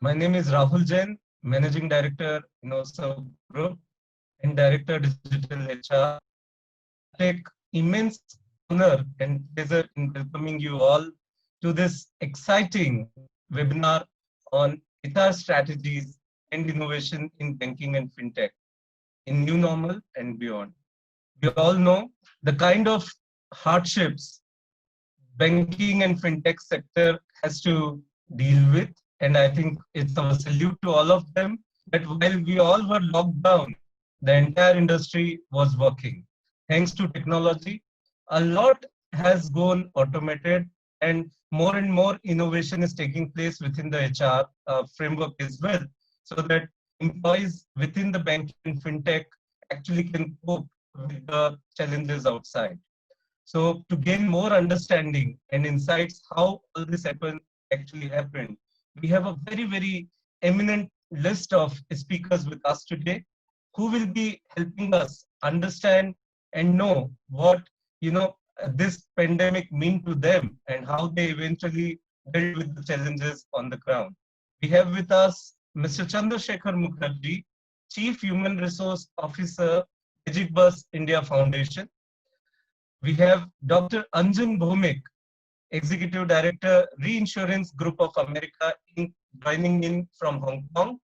My name is Rahul Jain, Managing Director, InnoServe Group and Director Digital HR. I take immense honor and pleasure in welcoming you all to this exciting webinar on HR strategies and innovation in banking and fintech in new normal and beyond. We all know the kind of hardships banking and fintech sector has to deal with. And I think it's our salute to all of them that while we all were locked down, the entire industry was working. Thanks to technology, a lot has gone automated and more innovation is taking place within the HR framework as well, so that employees within the banking and fintech actually can cope with the challenges outside. So to gain more understanding and insights how all this actually happened, we have a very eminent list of speakers with us today who will be helping us understand and know what this pandemic mean to them and how they eventually dealt with the challenges on the ground. We have with us Mr. Chandrasekhar Mukherjee, Chief Human Resource Officer, Digibus India Foundation. We have Dr. Anjan Bhomik, Executive Director, Reinsurance Group of America, joining in from Hong Kong.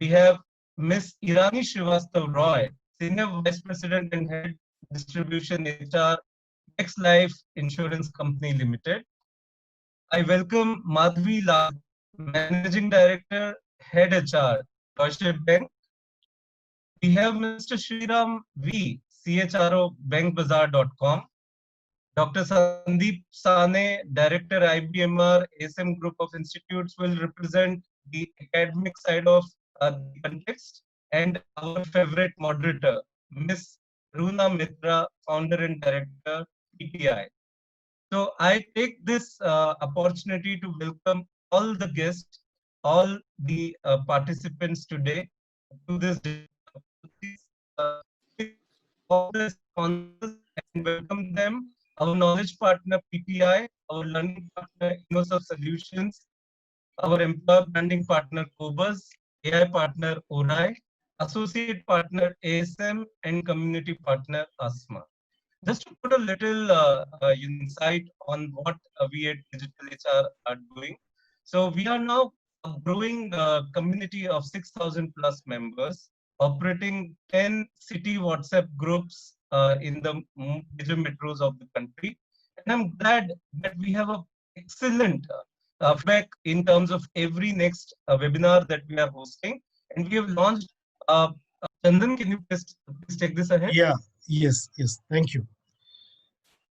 We have Ms. Irani Srivastav Roy, Senior Vice President and Head Distribution HR, Max Life Insurance Company Limited. I welcome Madhvi Lal, Managing Director, Head HR, Deutsche Bank. We have Mr. Sriram V, CHRO, bankbazaar.com. Dr. Sandeep Sane, Director, IBMR, ASM Group of Institutes, will represent the academic side of the context, and our favorite moderator, Ms. Runa Mitra, Founder and Director, PTI. So I take this opportunity to welcome all the guests, all the participants today to this all the sponsors and welcome them. Our knowledge partner PTI, our learning partner InnoServe Solutions, our employer branding partner Cobus, AI partner Orai, associate partner ASM, and community partner ASMA. Just to put a little insight on what we at Digital HR are doing. So we are now a growing community of 6,000 plus members, operating 10 city WhatsApp groups in the major metros of the country. And I'm glad that we have an excellent feedback in terms of every next webinar that we are hosting. And we have launched, Chandan, can you please take this ahead? Yeah, yes. Thank you.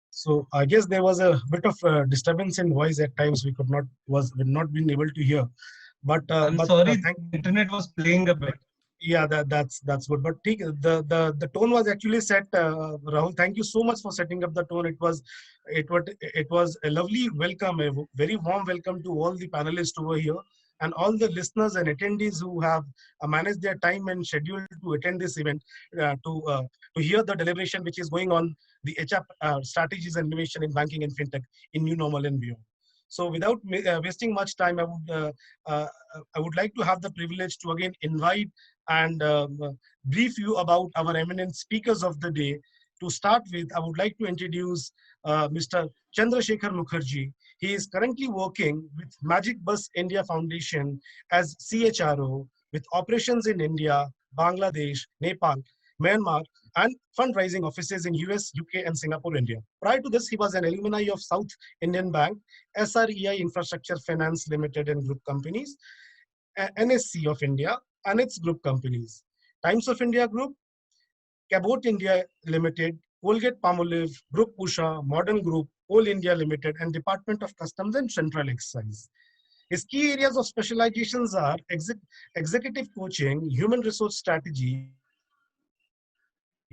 So I guess there was a bit of disturbance in voice at times. We not been able to hear. But I'm sorry, the internet was playing a bit. Yeah, that's good. But the tone was actually set. Rahul, thank you so much for setting up the tone. It was a lovely welcome, a very warm welcome to all the panelists over here and all the listeners and attendees who have managed their time and schedule to attend this event to hear the deliberation which is going on the HR strategies and innovation in banking and fintech in new normal and beyond. So without wasting much time, I would like to have the privilege to again invite and brief you about our eminent speakers of the day. To start with, I would like to introduce Mr. Chandrasekhar Mukherjee. He is currently working with Magic Bus India Foundation as CHRO with operations in India, Bangladesh, Nepal, Myanmar, and fundraising offices in US, UK, and Singapore, India. Prior to this, he was an alumni of South Indian Bank, SREI Infrastructure Finance Limited and Group Companies, NSC of India, and its group companies. Times of India Group, Cabot India Limited, Colgate Palmolive, Group Usha, Modern Group, Coal India Limited, and Department of Customs and Central Excise. His key areas of specializations are executive coaching, human resource strategy,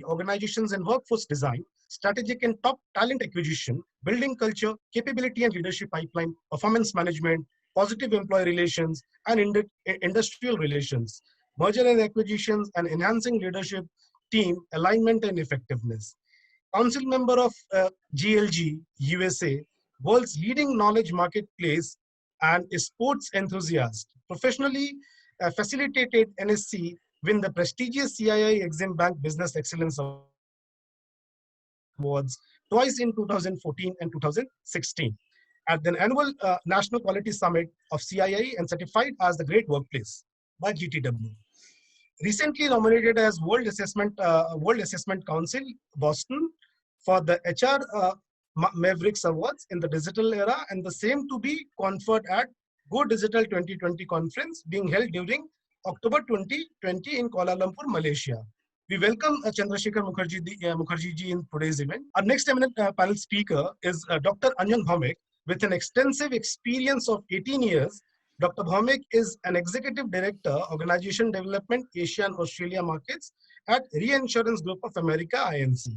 organizations and workforce design, strategic and top talent acquisition, building culture, capability and leadership pipeline, performance management, positive employee relations, and industrial relations, merger and acquisitions, and enhancing leadership team alignment and effectiveness. Council member of GLG USA, world's leading knowledge marketplace and a sports enthusiast. Professionally facilitated NSC win the prestigious CII Exim Bank Business Excellence Awards twice in 2014 and 2016 at the annual National Quality Summit of CII and certified as the Great Workplace by GTW. Recently nominated as World Assessment Council Boston for the HR Mavericks Awards in the digital era, and the same to be conferred at Go Digital 2020 conference being held during October 2020 in Kuala Lumpur, Malaysia. We welcome Chandrasekhar Mukherjee ji in today's event. Our next eminent panel speaker is Dr. Anjan Bhaumek. With an extensive experience of 18 years, Dr. Bhaumek is an Executive Director, Organization Development, Asia and Australia Markets at Reinsurance Group of America, INC,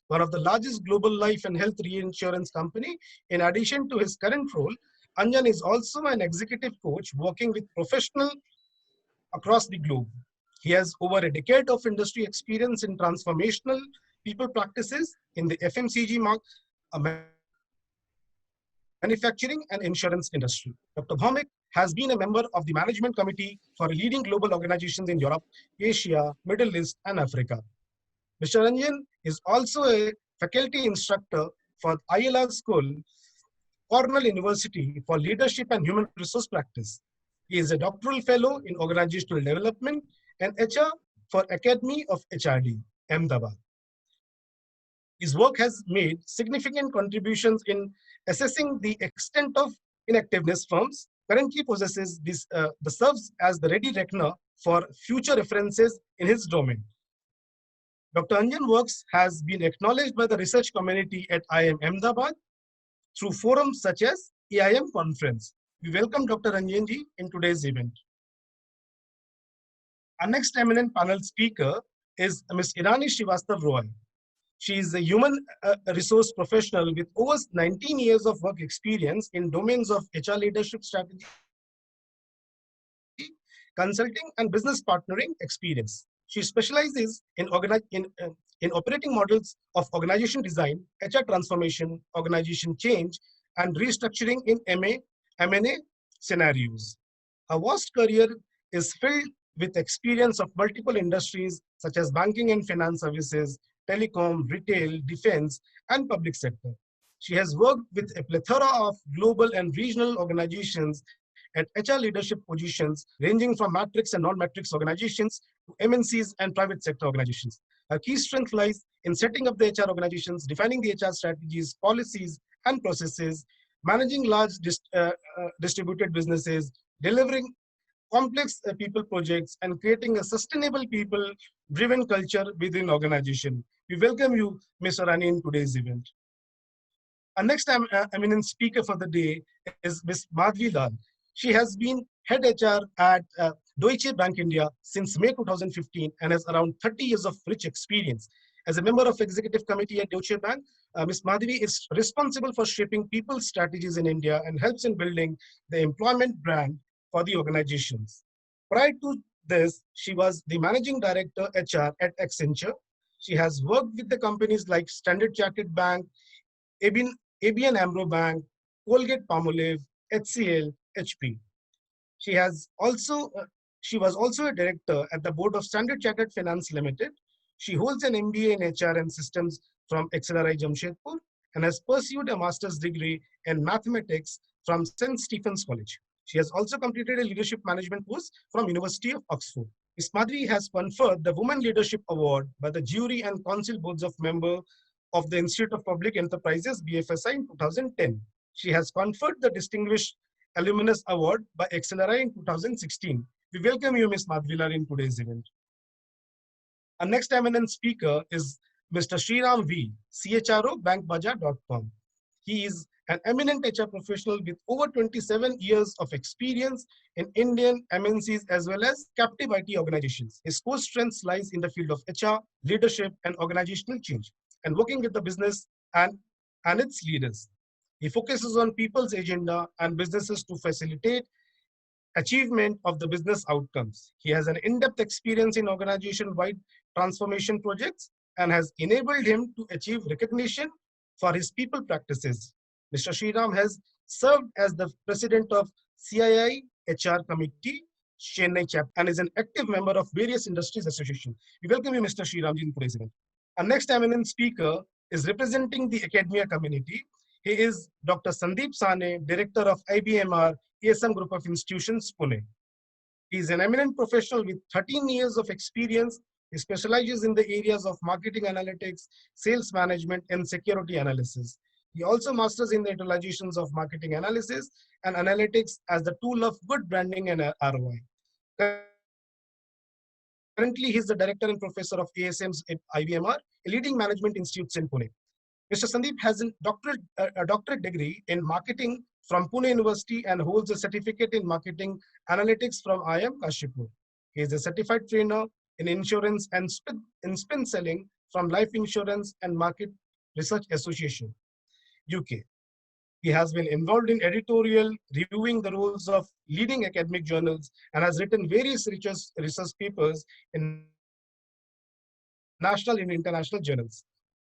one of the largest global life and health reinsurance company. In addition to his current role, Anjan is also an executive coach working with professionals across the globe. He has over a decade of industry experience in transformational people practices in the FMCG manufacturing and insurance industry. Dr. Bhaumek has been a member of the management committee for leading global organizations in Europe, Asia, Middle East, and Africa. Mr. Anjan is also a faculty instructor for ILR School, Cornell University for Leadership and Human Resource Practice. He is a doctoral fellow in organizational development and HR for Academy of HRD, Ahmedabad. His work has made significant contributions in assessing the extent of inactiveness firms. Currently possesses this, serves as the ready reckoner for future references in his domain. Dr. Anjan works has been acknowledged by the research community at IIM Ahmedabad through forums such as AIM Conference. We welcome Dr. Anjan ji in today's event. Our next eminent panel speaker is Ms. Irani Srivastav Roy. She is a human resource professional with over 19 years of work experience in domains of HR leadership strategy, consulting, and business partnering experience. She specializes in operating models of organization design, HR transformation, organization change, and restructuring in M&A scenarios. Her vast career is filled with experience of multiple industries such as banking and finance services, telecom, retail, defense, and public sector. She has worked with a plethora of global and regional organizations at HR leadership positions ranging from matrix and non-matrix organizations to MNCs and private sector organizations. Her key strength lies in setting up the HR organizations, defining the HR strategies, policies, and processes, managing large distributed businesses, delivering complex people projects, and creating a sustainable people-driven culture within organization. We welcome you, Ms. Irani, in today's event. Our next eminent speaker for the day is Ms. Madhvi Lal. She has been head HR at Deutsche Bank India since May 2015 and has around 30 years of rich experience. As a member of executive committee at Deutsche Bank, Ms. Madhvi is responsible for shaping people's strategies in India and helps in building the employment brand for the organizations. Prior to this, she was the managing director HR at Accenture. She has worked with the companies like Standard Chartered Bank, ABN AMRO Bank, Colgate Palmolive, HCL, HP. She was also a director at the board of Standard Chartered Finance Limited. She holds an MBA in HR and systems from XLRI Jamshedpur and has pursued a master's degree in mathematics from St. Stephen's College. She has also completed a leadership management course from University of Oxford. Ms. Madhvi has conferred the Women Leadership Award by the jury and council boards of members of the Institute of Public Enterprises, BFSI, in 2010. She has conferred the Distinguished Alumnus Award by XLRI in 2016. We welcome you, Ms. Madhvi Lal, in today's event. Our next eminent speaker is Mr. Sriram V, CHRO, bankbaja.com. He is an eminent HR professional with over 27 years of experience in Indian MNCs as well as captive IT organizations. His core strengths lies in the field of HR, leadership, and organizational change, and working with the business and its leaders. He focuses on people's agenda and businesses to facilitate achievement of the business outcomes. He has an in-depth experience in organization-wide transformation projects and has enabled him to achieve recognition for his people practices. Mr. Sriram has served as the president of CII HR Committee, Chennai chapter, and is an active member of various industries associations. We welcome you, Mr. Sriramji, in today's event. Our next eminent speaker is representing the academia community. He is Dr. Sandeep Sane, Director of IBMR ESM Group of Institutions, Pune. He is an eminent professional with 13 years of experience. He specializes in the areas of marketing analytics, sales management, and security analysis. He also masters in the utilizations of marketing analysis and analytics as the tool of good branding and ROI. Currently, he is the director and professor of ASM's IBMR, a leading management institute in Pune. Mr. Sandeep has a doctorate degree in marketing from Pune University and holds a certificate in marketing analytics from IIM Kashipur. He is a certified trainer in insurance and in spin selling from Life Insurance and Market Research Association, UK. He has been involved in editorial, reviewing the roles of leading academic journals, and has written various research papers in national and international journals.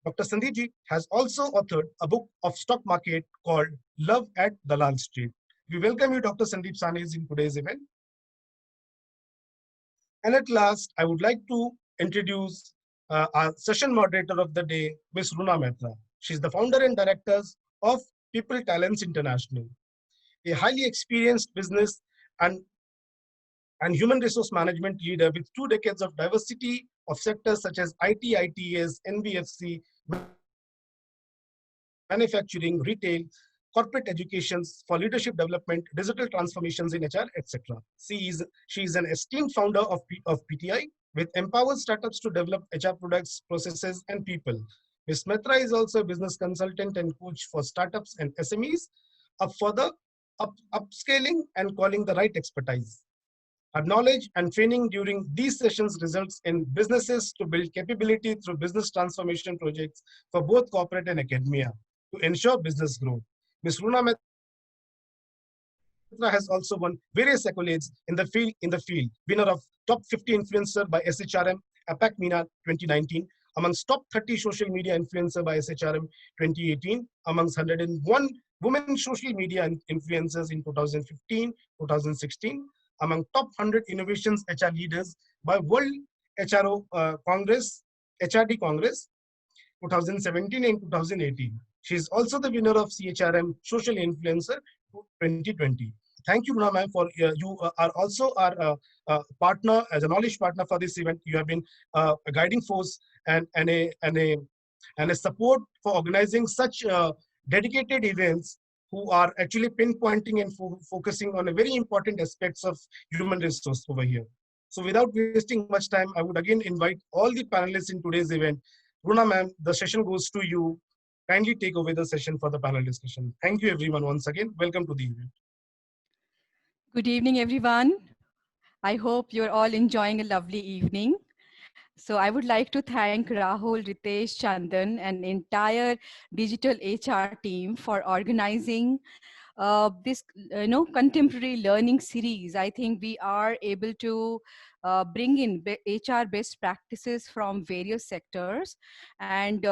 Dr. Sandeep ji has also authored a book of stock market called Love at Dalal Street. We welcome you, Dr. Sandeep Sanes, in today's event. And at last, I would like to introduce our session moderator of the day, Ms. Runa Mehta. She's the founder and director of People Talents International, a highly experienced business and, and human resource management leader with 2 decades of diversity of sectors such as IT, ITS, NBFC, manufacturing, retail, corporate educations for leadership development, digital transformations in HR, etc. She is an esteemed founder of PTI with empowers startups to develop HR products, processes, and people. Ms. Mehta is also a business consultant and coach for startups and SMEs up for the upscaling and calling the right expertise. Her knowledge and training during these sessions results in businesses to build capability through business transformation projects for both corporate and academia to ensure business growth. Ms. Runa Mehta has also won various accolades in the field, winner of Top 50 Influencer by SHRM, APAC MENA 2019, amongst Top 30 Social Media Influencer by SHRM 2018, amongst 101 women social media influencers in 2015, 2016, among top 100 innovations HR leaders by World HRO Congress, HRD Congress 2017 and 2018. She is also the winner of CHRM Social Influencer 2020. Thank you, Runa ma'am, for you are also our partner as a knowledge partner for this event. You have been a guiding force and a support for organizing such dedicated events who are actually pinpointing and focusing on a very important aspects of human resource over here. So without wasting much time, I would again invite all the panelists in today's event. Runa ma'am, the session goes to you. Kindly take over the session for the panel discussion. Thank you everyone once again. Welcome to the event. Good evening, everyone. I hope you're all enjoying a lovely evening. So I would like to thank Rahul, Ritesh, Chandan, and entire digital HR team for organizing this contemporary learning series. I think we are able to bring in HR best practices from various sectors, and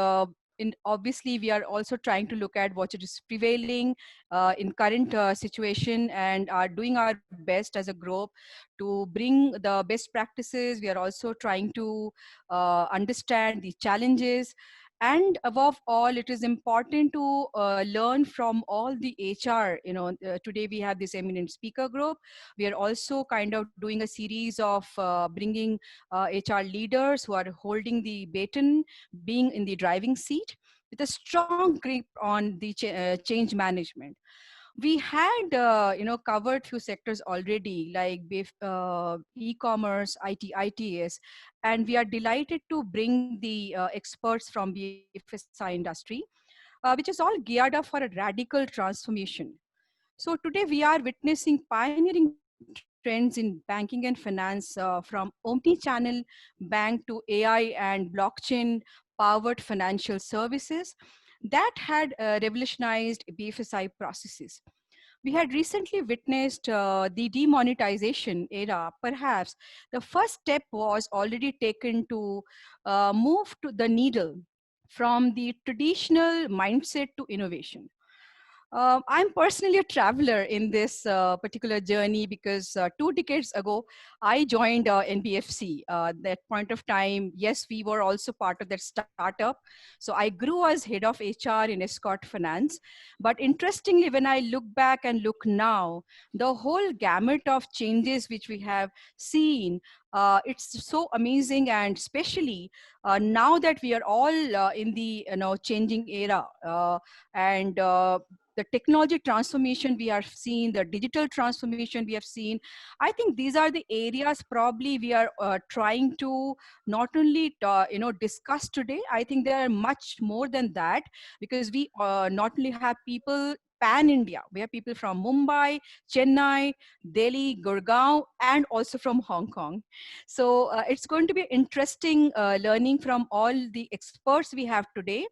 obviously we are also trying to look at what is prevailing in current situation, and are doing our best as a group to bring the best practices. We are also trying to understand the challenges, and above all, it is important to learn from all the HR. Today we have this eminent speaker group. We are also kind of doing a series of bringing HR leaders who are holding the baton, being in the driving seat, with a strong grip on the change management. We had covered few sectors already, like e-commerce, ITITS, and we are delighted to bring the experts from BFSI industry, which is all geared up for a radical transformation. So today we are witnessing pioneering trends in banking and finance, from omni-channel bank to AI and blockchain powered financial services that had revolutionized BFSI processes. We had recently witnessed the demonetization era. Perhaps the first step was already taken to move to the needle from the traditional mindset to innovation. I'm personally a traveler in this particular journey because 2 decades ago, I joined NBFC. That point of time, yes, we were also part of that startup. So I grew as head of HR in Escort Finance. But interestingly, when I look back and look now, the whole gamut of changes which we have seen, it's so amazing, and especially now that we are all in the changing era, and the technology transformation we are seeing, the digital transformation we have seen. I think these are the areas probably we are trying to not only discuss today. I think there are much more than that, because we not only have people pan India, we have people from Mumbai, Chennai, Delhi, Gurgaon, and also from Hong Kong. So it's going to be interesting learning from all the experts we have today.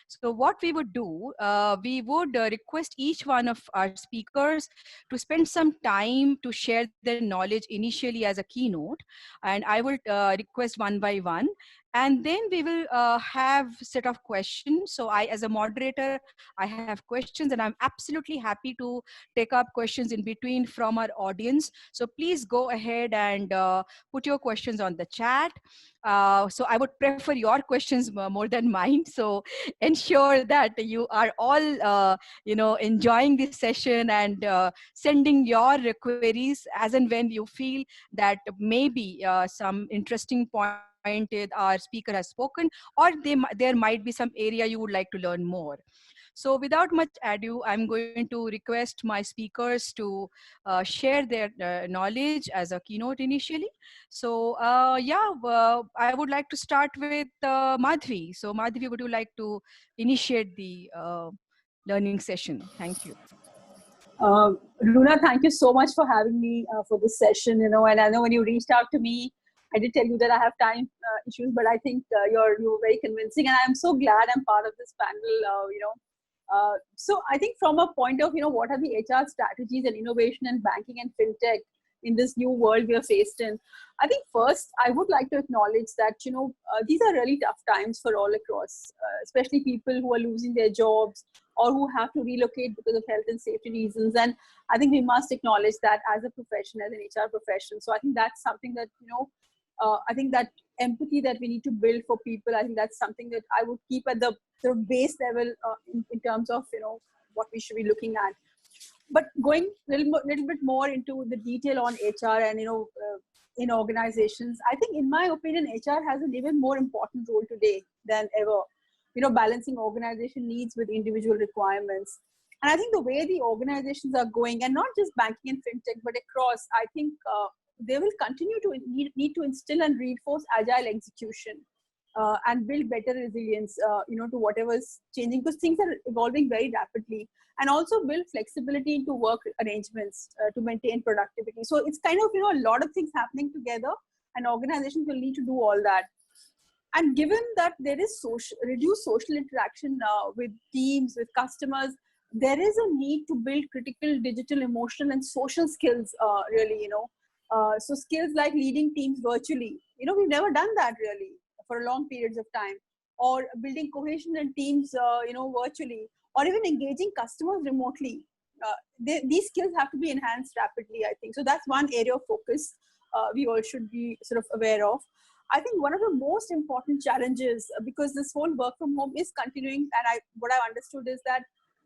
So what we would do, we would request each one of our speakers to spend some time to share their knowledge initially as a keynote, and I will request one by one, and then we will have set of questions. So I, as a moderator, I have questions, and I'm absolutely happy to take up questions in between from our audience. So please go ahead and put your questions on the chat. So I would prefer your questions more than mine. So ensure that you are all enjoying this session, and sending your queries as and when you feel that maybe some interesting point our speaker has spoken, or there might be some area you would like to learn more. So without much ado, I'm going to request my speakers to share their knowledge as a keynote initially. So I would like to start with Madhvi. So Madhvi, would you like to initiate the learning session? Thank you. Luna, thank you so much for having me for this session. And I know when you reached out to me, I did tell you that I have time issues, but I think you're very convincing, and I'm so glad I'm part of this panel. So I think from a point of what are the HR strategies and innovation in banking and fintech in this new world we are faced in, I think first I would like to acknowledge that these are really tough times for all across, especially people who are losing their jobs or who have to relocate because of health and safety reasons. And I think we must acknowledge that as a profession, as an HR profession. So I think that's something that I think that empathy that we need to build for people, I think that's something that I would keep at the sort of base level in terms of what we should be looking at. But going a little bit more into the detail on HR and in organizations, I think in my opinion HR has an even more important role today than ever. Balancing organization needs with individual requirements. And I think the way the organizations are going, and not just banking and fintech, but across, I think they will continue to need to instill and reinforce agile execution and build better resilience, to whatever is changing, because things are evolving very rapidly, and also build flexibility into work arrangements to maintain productivity. So it's kind of, a lot of things happening together, and organizations will need to do all that. And given that there is reduced social interaction with teams, with customers, there is a need to build critical digital, emotional, and social skills, really, so skills like leading teams virtually. We've never done that really for long periods of time, or building cohesion in teams, virtually, or even engaging customers remotely. These skills have to be enhanced rapidly, I think. So that's one area of focus we all should be sort of aware of. I think one of the most important challenges, because this whole work from home is continuing, and what I've understood is that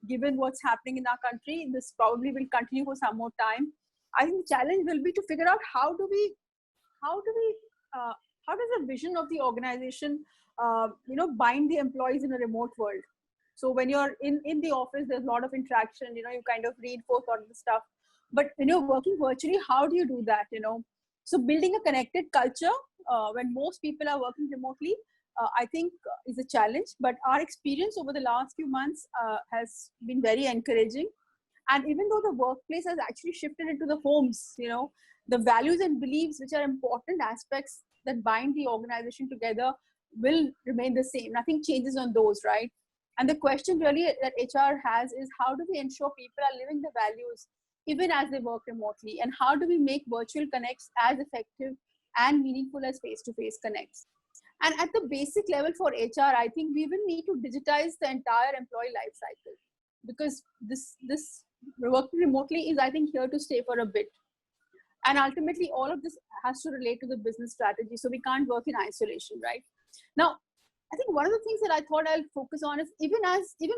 given what's happening in our country, this probably will continue for some more time. I think the challenge will be to figure out how does the vision of the organization, bind the employees in a remote world. So when you're in the office, there's a lot of interaction, you kind of reinforce all of the stuff. But when you're working virtually, how do you do that, So building a connected culture when most people are working remotely, I think is a challenge. But our experience over the last few months has been very encouraging. And even though the workplace has actually shifted into the homes, the values and beliefs, which are important aspects that bind the organization together, will remain the same. Nothing changes on those, right? And the question really that HR has is, how do we ensure people are living the values even as they work remotely? And how do we make virtual connects as effective and meaningful as face-to-face connects? And at the basic level for HR, I think we will need to digitize the entire employee life cycle. because this working remotely is, I think, here to stay for a bit. And ultimately, all of this has to relate to the business strategy. So we can't work in isolation, right? Now, I think one of the things that I thought I'll focus on is even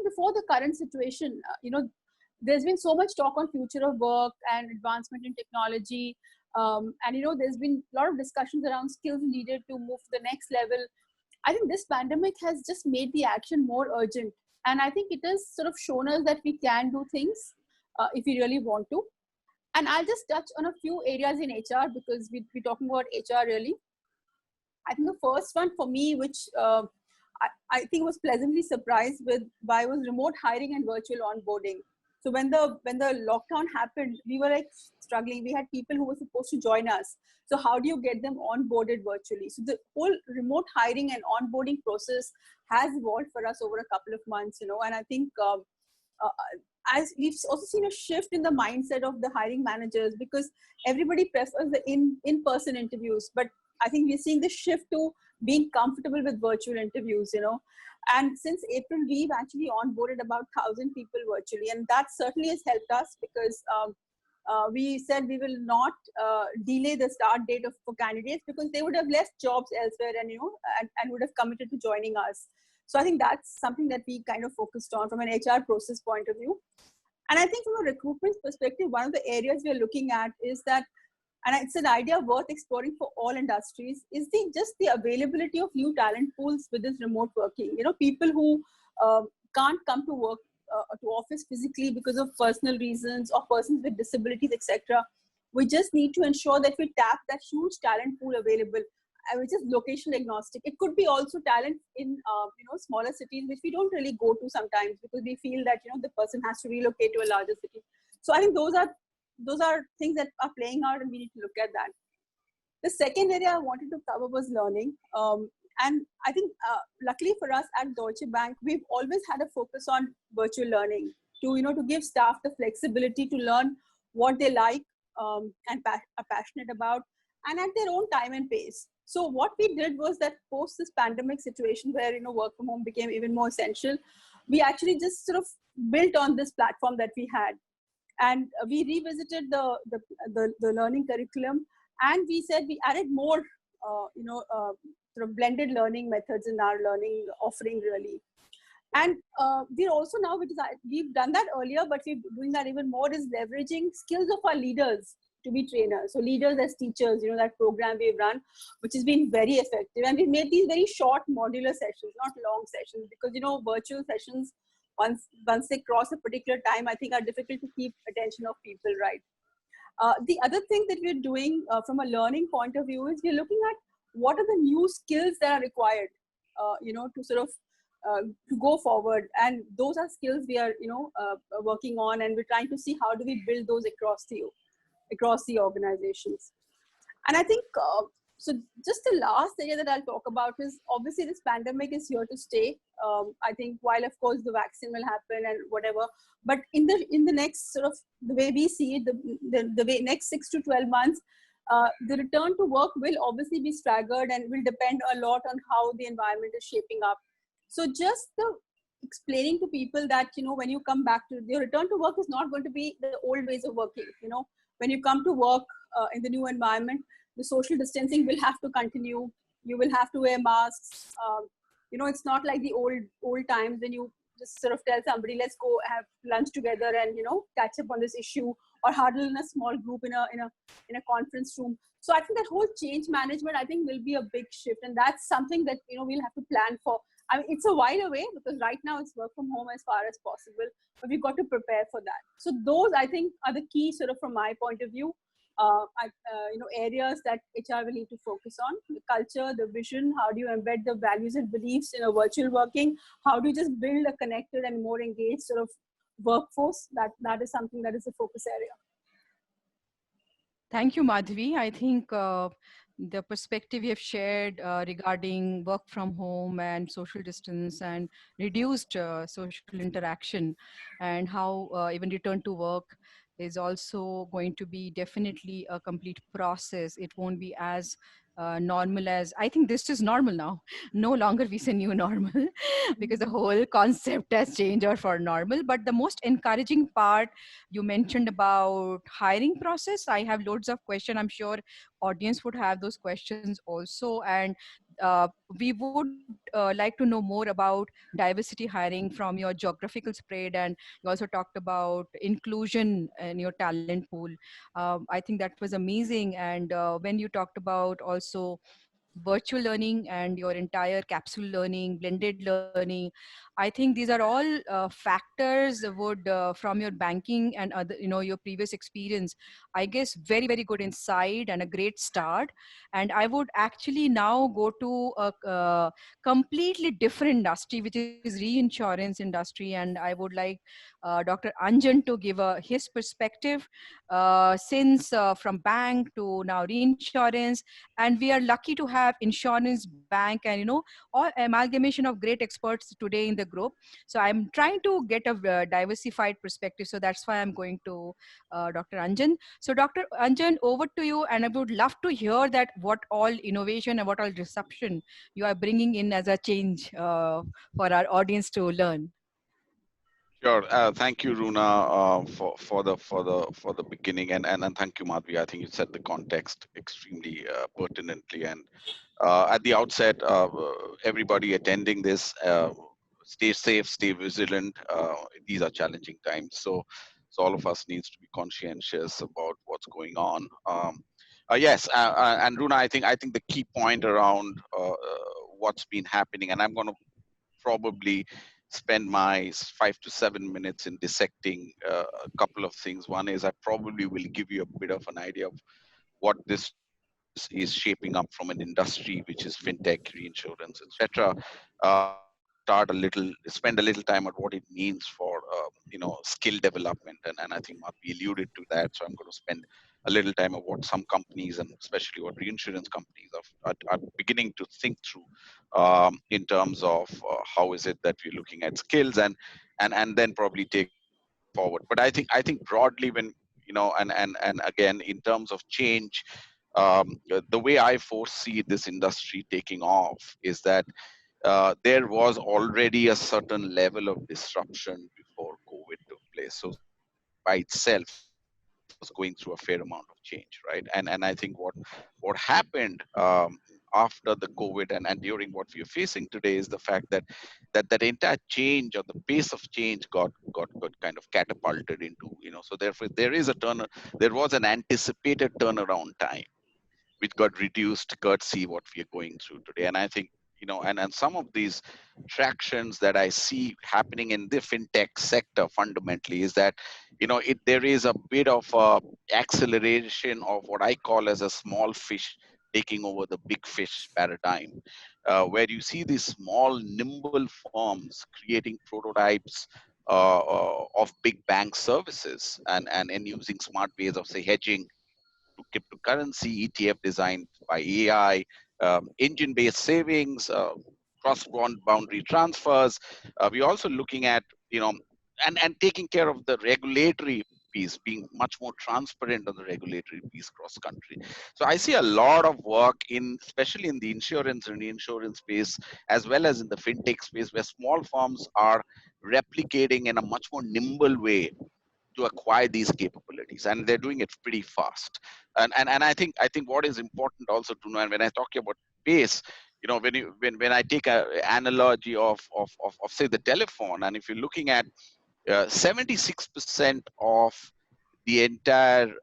before the current situation, there's been so much talk on future of work and advancement in technology. And, there's been a lot of discussions around skills needed to move to the next level. I think this pandemic has just made the action more urgent. And I think it has sort of shown us that we can do things if we really want to. And I'll just touch on a few areas in HR because we're talking about HR really. I think the first one for me, which I think was pleasantly surprised by was remote hiring and virtual onboarding. So when the lockdown happened, we were like struggling. We had people who were supposed to join us. So how do you get them onboarded virtually? So the whole remote hiring and onboarding process has evolved for us over a couple of months, and I think as we've also seen a shift in the mindset of the hiring managers because everybody prefers the in-person interviews, but I think we're seeing the shift to being comfortable with virtual interviews, and since April, we've actually onboarded about 1,000 people virtually, and that certainly has helped us because we said we will not delay the start date for candidates because they would have left jobs elsewhere and would have committed to joining us. So I think that's something that we kind of focused on from an HR process point of view. And I think from a recruitment perspective, one of the areas we are looking at is that, and it's an idea worth exploring for all industries, is just the availability of new talent pools with this remote working. People who can't come to work to office physically because of personal reasons or persons with disabilities, etc. We just need to ensure that we tap that huge talent pool available, which is location agnostic. It could be also talent in smaller cities, which we don't really go to sometimes because we feel that the person has to relocate to a larger city. So I think those are things that are playing out, and we need to look at that. The second area I wanted to cover was learning, and I think luckily for us at Deutsche Bank, we've always had a focus on virtual learning to give staff the flexibility to learn what they like and are passionate about, and at their own time and pace. So what we did was that post this pandemic situation where, work from home became even more essential, we actually just sort of built on this platform that we had. And we revisited the learning curriculum, and we said we added more, sort of blended learning methods in our learning offering really. And we're also now, we've done that earlier, but we're doing that even more, is leveraging skills of our leaders to be trainers. So leaders as teachers, that program we've run, which has been very effective. And we've made these very short modular sessions, not long sessions, because, virtual sessions, once they cross a particular time, I think are difficult to keep attention of people, right? The other thing that we're doing from a learning point of view is we're looking at what are the new skills that are required, to sort of to go forward. And those are skills we are, working on, and we're trying to see how do we build those across the organizations. And I think, so just the last area that I'll talk about is obviously this pandemic is here to stay. I think while of course the vaccine will happen and whatever, but in the next sort of the way we see it, the way next 6 to 12 months, the return to work will obviously be staggered and will depend a lot on how the environment is shaping up. So just explaining to people that, when you come back to your return to work is not going to be the old ways of working. When you come to work in the new environment, the social distancing will have to continue. You will have to wear masks. It's not like the old times when you just sort of tell somebody, let's go have lunch together and, catch up on this issue, or huddle in a small group in a conference room. So I think that whole change management, I think, will be a big shift. And that's something that, we'll have to plan for. I mean, it's a while away because right now it's work from home as far as possible, but we've got to prepare for that. So those, I think, are the key sort of from my point of view, areas that HR will need to focus on: the culture, the vision. How do you embed the values and beliefs in a virtual working? How do you just build a connected and more engaged sort of workforce? That is something that is a focus area. Thank you, Madhvi. I think the perspective you have shared regarding work from home and social distance and reduced social interaction, and how even return to work is also going to be definitely a complete process. It won't be as normal as, I think this is normal now. No longer we say new normal because the whole concept has changed or for normal. But the most encouraging part you mentioned about hiring process, I have loads of questions. I'm sure audience would have those questions also. And we would like to know more about diversity hiring from your geographical spread, and you also talked about inclusion in your talent pool. I think that was amazing. And when you talked about also virtual learning and your entire capsule learning, blended learning, I think these are all factors would from your banking and other, your previous experience, I guess very good insight and a great start. And I would actually now go to a completely different industry, which is reinsurance industry. And I would like Dr. Anjan to give his perspective, since from bank to now reinsurance. And we are lucky to have insurance, bank, and all amalgamation of great experts today in the group. So I'm trying to get a diversified perspective. So that's why I'm going to Dr. Anjan. So Dr. Anjan, over to you. And I would love to hear that what all innovation and what all disruption you are bringing in as a change for our audience to learn. Sure. Thank you, Runa, for the beginning, and thank you, Madhvi. I think you set the context extremely pertinently. And at the outset, everybody attending this, stay safe, stay vigilant. These are challenging times, so all of us needs to be conscientious about what's going on. Yes, and Runa, I think the key point around what's been happening, and I'm going to probably spend my 5 to 7 minutes in dissecting a couple of things. One is I probably will give you a bit of an idea of what this is shaping up from an industry, which is fintech, reinsurance, etc. Spend a little time on what it means for skill development, and I think we alluded to that. So I'm going to spend a little time of what some companies, and especially what reinsurance companies are beginning to think through in terms of how is it that we're looking at skills, and then probably take forward. But I think broadly, when and again, in terms of change, the way I foresee this industry taking off is that there was already a certain level of disruption before COVID took place. So by itself, was going through a fair amount of change, right? And I think what happened after the COVID and during what we are facing today is the fact that entire change, or the pace of change, got kind of catapulted into, so therefore there was an anticipated turnaround time which got reduced courtesy what we are going through today. And I think, and some of these tractions that I see happening in the fintech sector fundamentally is that, there is a bit of acceleration of what I call as a small fish taking over the big fish paradigm, where you see these small, nimble firms creating prototypes of big bank services and using smart ways of, say, hedging to cryptocurrency, ETF designed by AI, engine-based savings, cross-boundary transfers. We're also looking at, and taking care of the regulatory piece, being much more transparent on the regulatory piece cross-country. So I see a lot of work especially in the insurance and reinsurance space, as well as in the fintech space, where small firms are replicating in a much more nimble way to acquire these capabilities, and they're doing it pretty fast. And I think what is important also to know, and when I talk about pace, when I take an analogy of say the telephone, and if you're looking at 76% of the entire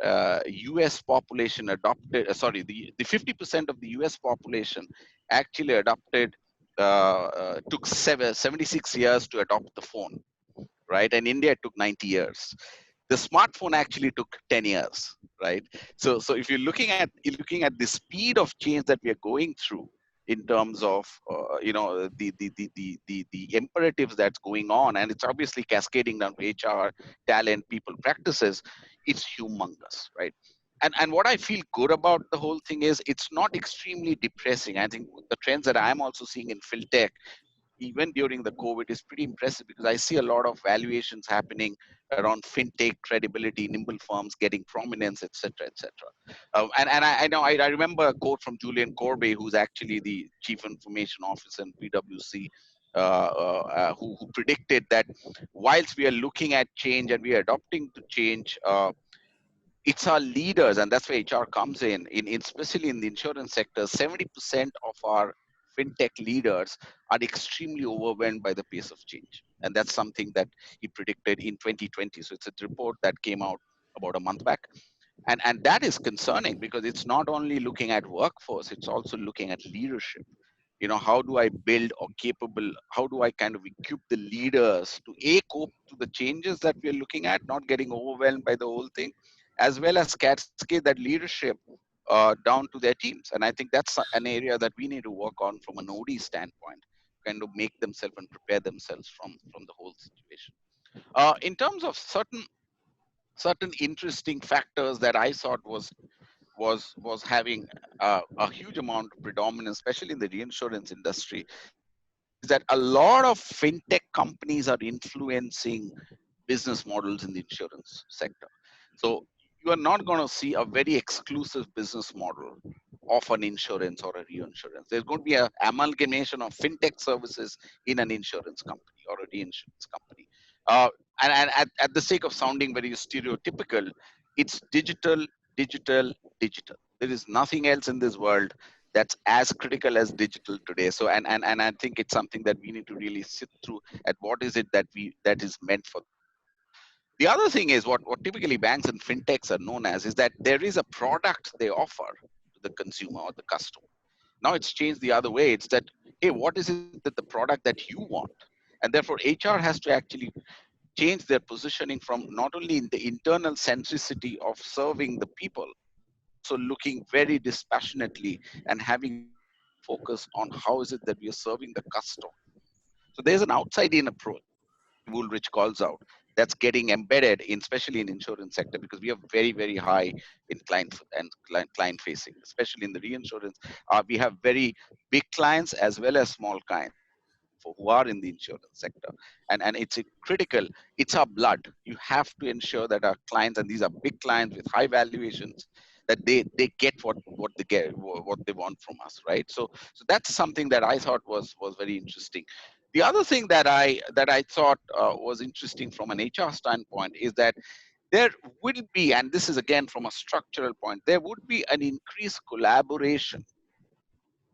US population adopted, the 50% of the US population actually adopted, took 76 years to adopt the phone, right? And India took 90 years. The smartphone actually took 10 years, right? So if you're looking at the speed of change that we are going through in terms of the imperatives that's going on, and it's obviously cascading down to HR, talent, people, practices, it's humongous, right? And what I feel good about the whole thing is it's not extremely depressing. I think the trends that I'm also seeing in fintech even during the COVID is pretty impressive because I see a lot of valuations happening around fintech credibility, nimble firms getting prominence, etc., etc. I know I remember a quote from Julian Corbett, who's actually the chief information officer in PwC, who predicted that whilst we are looking at change and we are adopting to change, it's our leaders, and that's where HR comes in especially in the insurance sector. 70% of our fintech leaders are extremely overwhelmed by the pace of change. And that's something that he predicted in 2020. So it's a report that came out about a month back. And that is concerning because it's not only looking at workforce, it's also looking at leadership. You know, how do I build or capable, how do I kind of equip the leaders to cope to the changes that we're looking at, not getting overwhelmed by the whole thing, as well as cascade that leadership down to their teams. And I think that's an area that we need to work on from an OD standpoint, kind of make themselves and prepare themselves from the whole situation. In terms of certain interesting factors that I thought was having a huge amount of predominance, especially in the reinsurance industry, is that a lot of fintech companies are influencing business models in the insurance sector. So you are not going to see a very exclusive business model of an insurance or a reinsurance. There's going to be an amalgamation of fintech services in an insurance company or a reinsurance company. And at the sake of sounding very stereotypical, it's digital, digital, digital. There is nothing else in this world that's as critical as digital today. So and I think it's something that we need to really sit through at what is it that is meant for. The other thing is what typically banks and fintechs are known as is that there is a product they offer to the consumer or the customer. Now it's changed the other way. It's that, hey, what is it that the product that you want? And therefore HR has to actually change their positioning from not only in the internal centricity of serving the people, so looking very dispassionately and having focus on how is it that we are serving the customer. So there's an outside in approach Woolrich calls out that's getting embedded in, especially in insurance sector, because we are very, very high in client facing, especially in the reinsurance. We have very big clients as well as small clients for who are in the insurance sector. And it's a critical, it's our blood. You have to ensure that our clients, and these are big clients with high valuations, that they get what they get, what they want from us, right? So that's something that I thought was very interesting. The other thing that I thought was interesting from an HR standpoint is that there will be, and this is again from a structural point, there would be an increased collaboration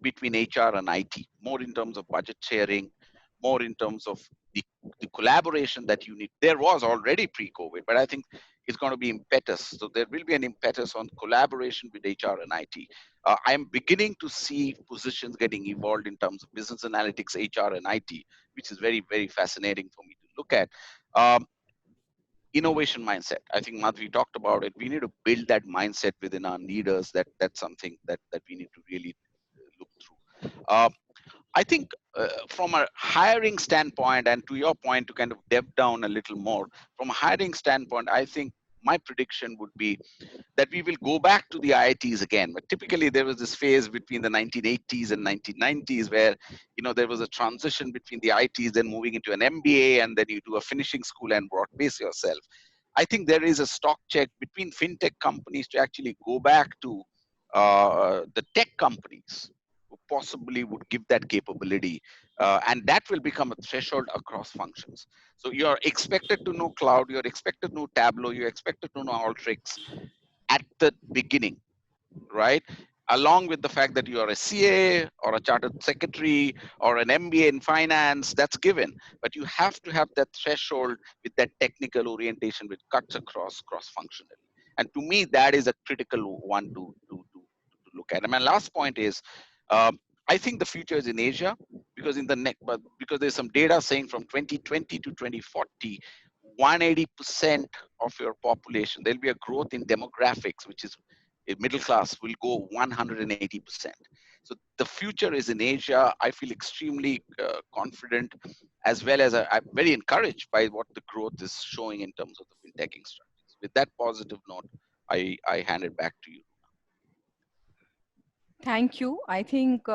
between HR and IT, more in terms of budget sharing, more in terms of the collaboration that you need. There was already pre-COVID, but I think it's going to be impetus. So there will be an impetus on collaboration with HR and IT. I'm beginning to see positions getting evolved in terms of business analytics, HR, and IT, which is very, very fascinating for me to look at. Innovation mindset. I think Madhvi talked about it. We need to build that mindset within our leaders. That's something that we need to really look through. I think from a hiring standpoint, and to your point, to kind of depth down a little more, from a hiring standpoint, I think my prediction would be that we will go back to the IITs again. But typically there was this phase between the 1980s and 1990s where, you know, there was a transition between the IITs, then moving into an MBA, and then you do a finishing school and broad base yourself. I think there is a stock check between fintech companies to actually go back to the tech companies who possibly would give that capability. And that will become a threshold across functions. So you're expected to know cloud, you're expected to know Tableau, you're expected to know Alteryx at the beginning, right? Along with the fact that you are a CA or a chartered secretary or an MBA in finance, that's given. But you have to have that threshold with that technical orientation which cuts across cross-functionally. And to me, that is a critical one to look at. And my last point is, I think the future is in Asia because because there's some data saying from 2020 to 2040, 180% of your population, there'll be a growth in demographics, which is middle class will go 180%. So the future is in Asia. I feel extremely confident, as well as I'm very encouraged by what the growth is showing in terms of the finteching strategies. With that positive note, I hand it back to you. Thank you. I think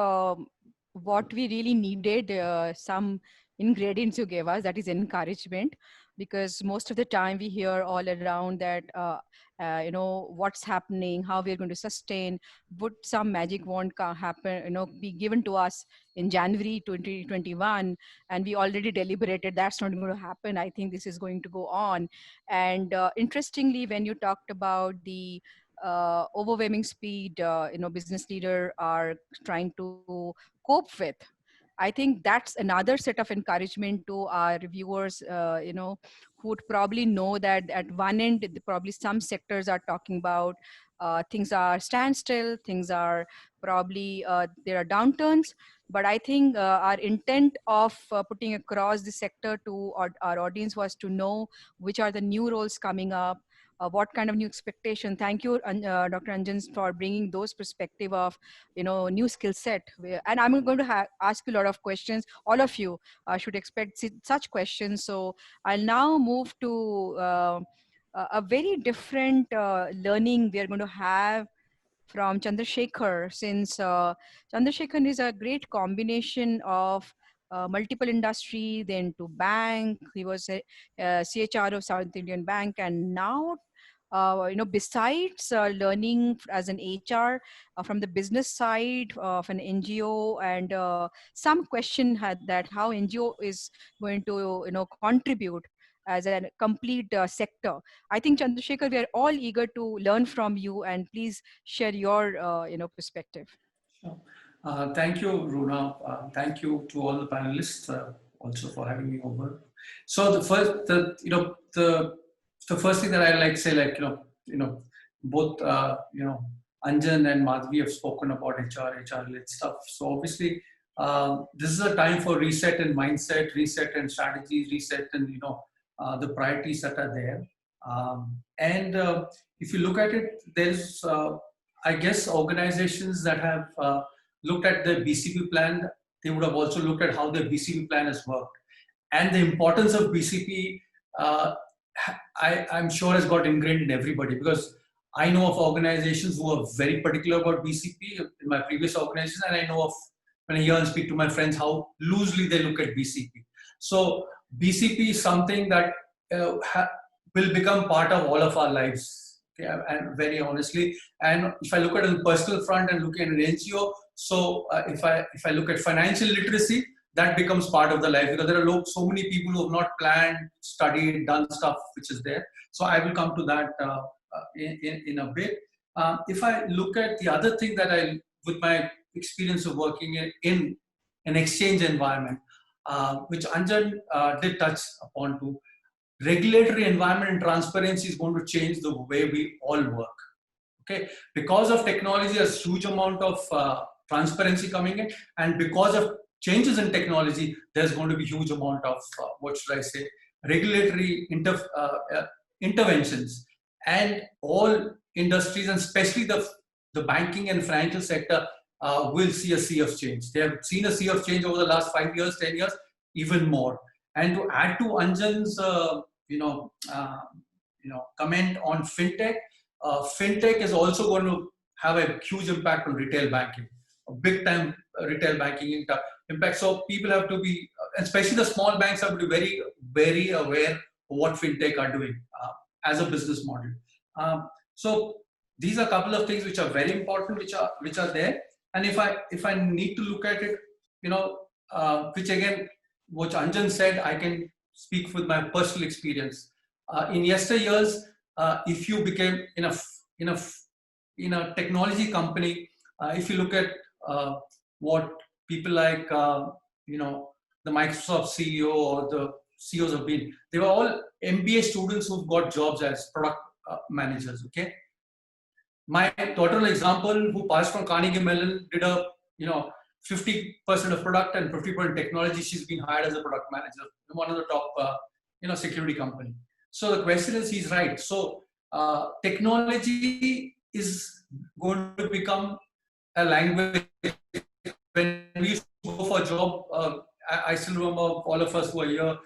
what we really needed, some ingredients you gave us, that is encouragement, because most of the time we hear all around that what's happening, how we're going to sustain, would some magic wand happen, be given to us in January 2021, and we already deliberated that's not going to happen. I think this is going to go on. And interestingly, when you talked about the overwhelming speed, business leader are trying to cope with, I think that's another set of encouragement to our viewers, who would probably know that at one end, probably some sectors are talking about things are standstill, things are probably there are downturns. But I think our intent of putting across the sector to our audience was to know which are the new roles coming up, what kind of new expectation. Thank you, Dr. Anjan, for bringing those perspective of new skill set. And I'm going to ask you a lot of questions. All of you should expect such questions. So I'll now move to a very different learning we are going to have from Chandrasekhar, since Chandrasekhar is a great combination of multiple industry, then to bank. He was a CHR of South Indian Bank, and now besides learning as an HR from the business side of an NGO, and some question had that how NGO is going to contribute as a complete sector. I think, Chandrasekhar, we are all eager to learn from you, and please share your perspective. Sure. Thank you, Runa. Thank you to all the panelists also for having me over. So the first thing that I like to say, both Anjan and Madhvi have spoken about HR-led stuff. So obviously, this is a time for reset in mindset, reset in strategies, reset in the priorities that are there. If you look at it, there's I guess organizations that have looked at the BCP plan, they would have also looked at how the BCP plan has worked. And the importance of BCP, I'm sure has got ingrained in everybody, because I know of organizations who are very particular about BCP in my previous organization, and I know of, when I hear and speak to my friends, how loosely they look at BCP. So BCP is something that will become part of all of our lives, okay, and very honestly. And if I look at it on the personal front and looking at an NGO, so if I look at financial literacy, that becomes part of the life, because there are so many people who have not planned, studied, done stuff which is there. So I will come to that in a bit. If I look at the other thing that with my experience of working in an exchange environment, which Anjan did touch upon too, regulatory environment and transparency is going to change the way we all work. Okay, because of technology, there's a huge amount of transparency coming in, and because of changes in technology, there's going to be huge amount of what should I say, regulatory interventions, and all industries, and especially the banking and financial sector will see a sea of change. They have seen a sea of change over the last 5 years, 10 years, even more. And to add to Anjan's comment on fintech, fintech is also going to have a huge impact on retail banking, a big time retail banking impact. So people have to be, especially the small banks, have to be very, very aware of what fintech are doing as a business model. So these are a couple of things which are very important, which are there. And if I need to look at it, which again, what Anjan said, I can speak with my personal experience. In yesteryears, if you became in a technology company, if you look at what people like the Microsoft CEO or the CEOs have been, they were all MBA students who've got jobs as product managers. Okay, my daughter, an example, who passed from Carnegie Mellon, did a 50% of product and 50% technology. She's been hired as a product manager in one of the top security company. So the question is, he's right. So technology is going to become a language. When we used to go for a job, I still remember all of us who are here,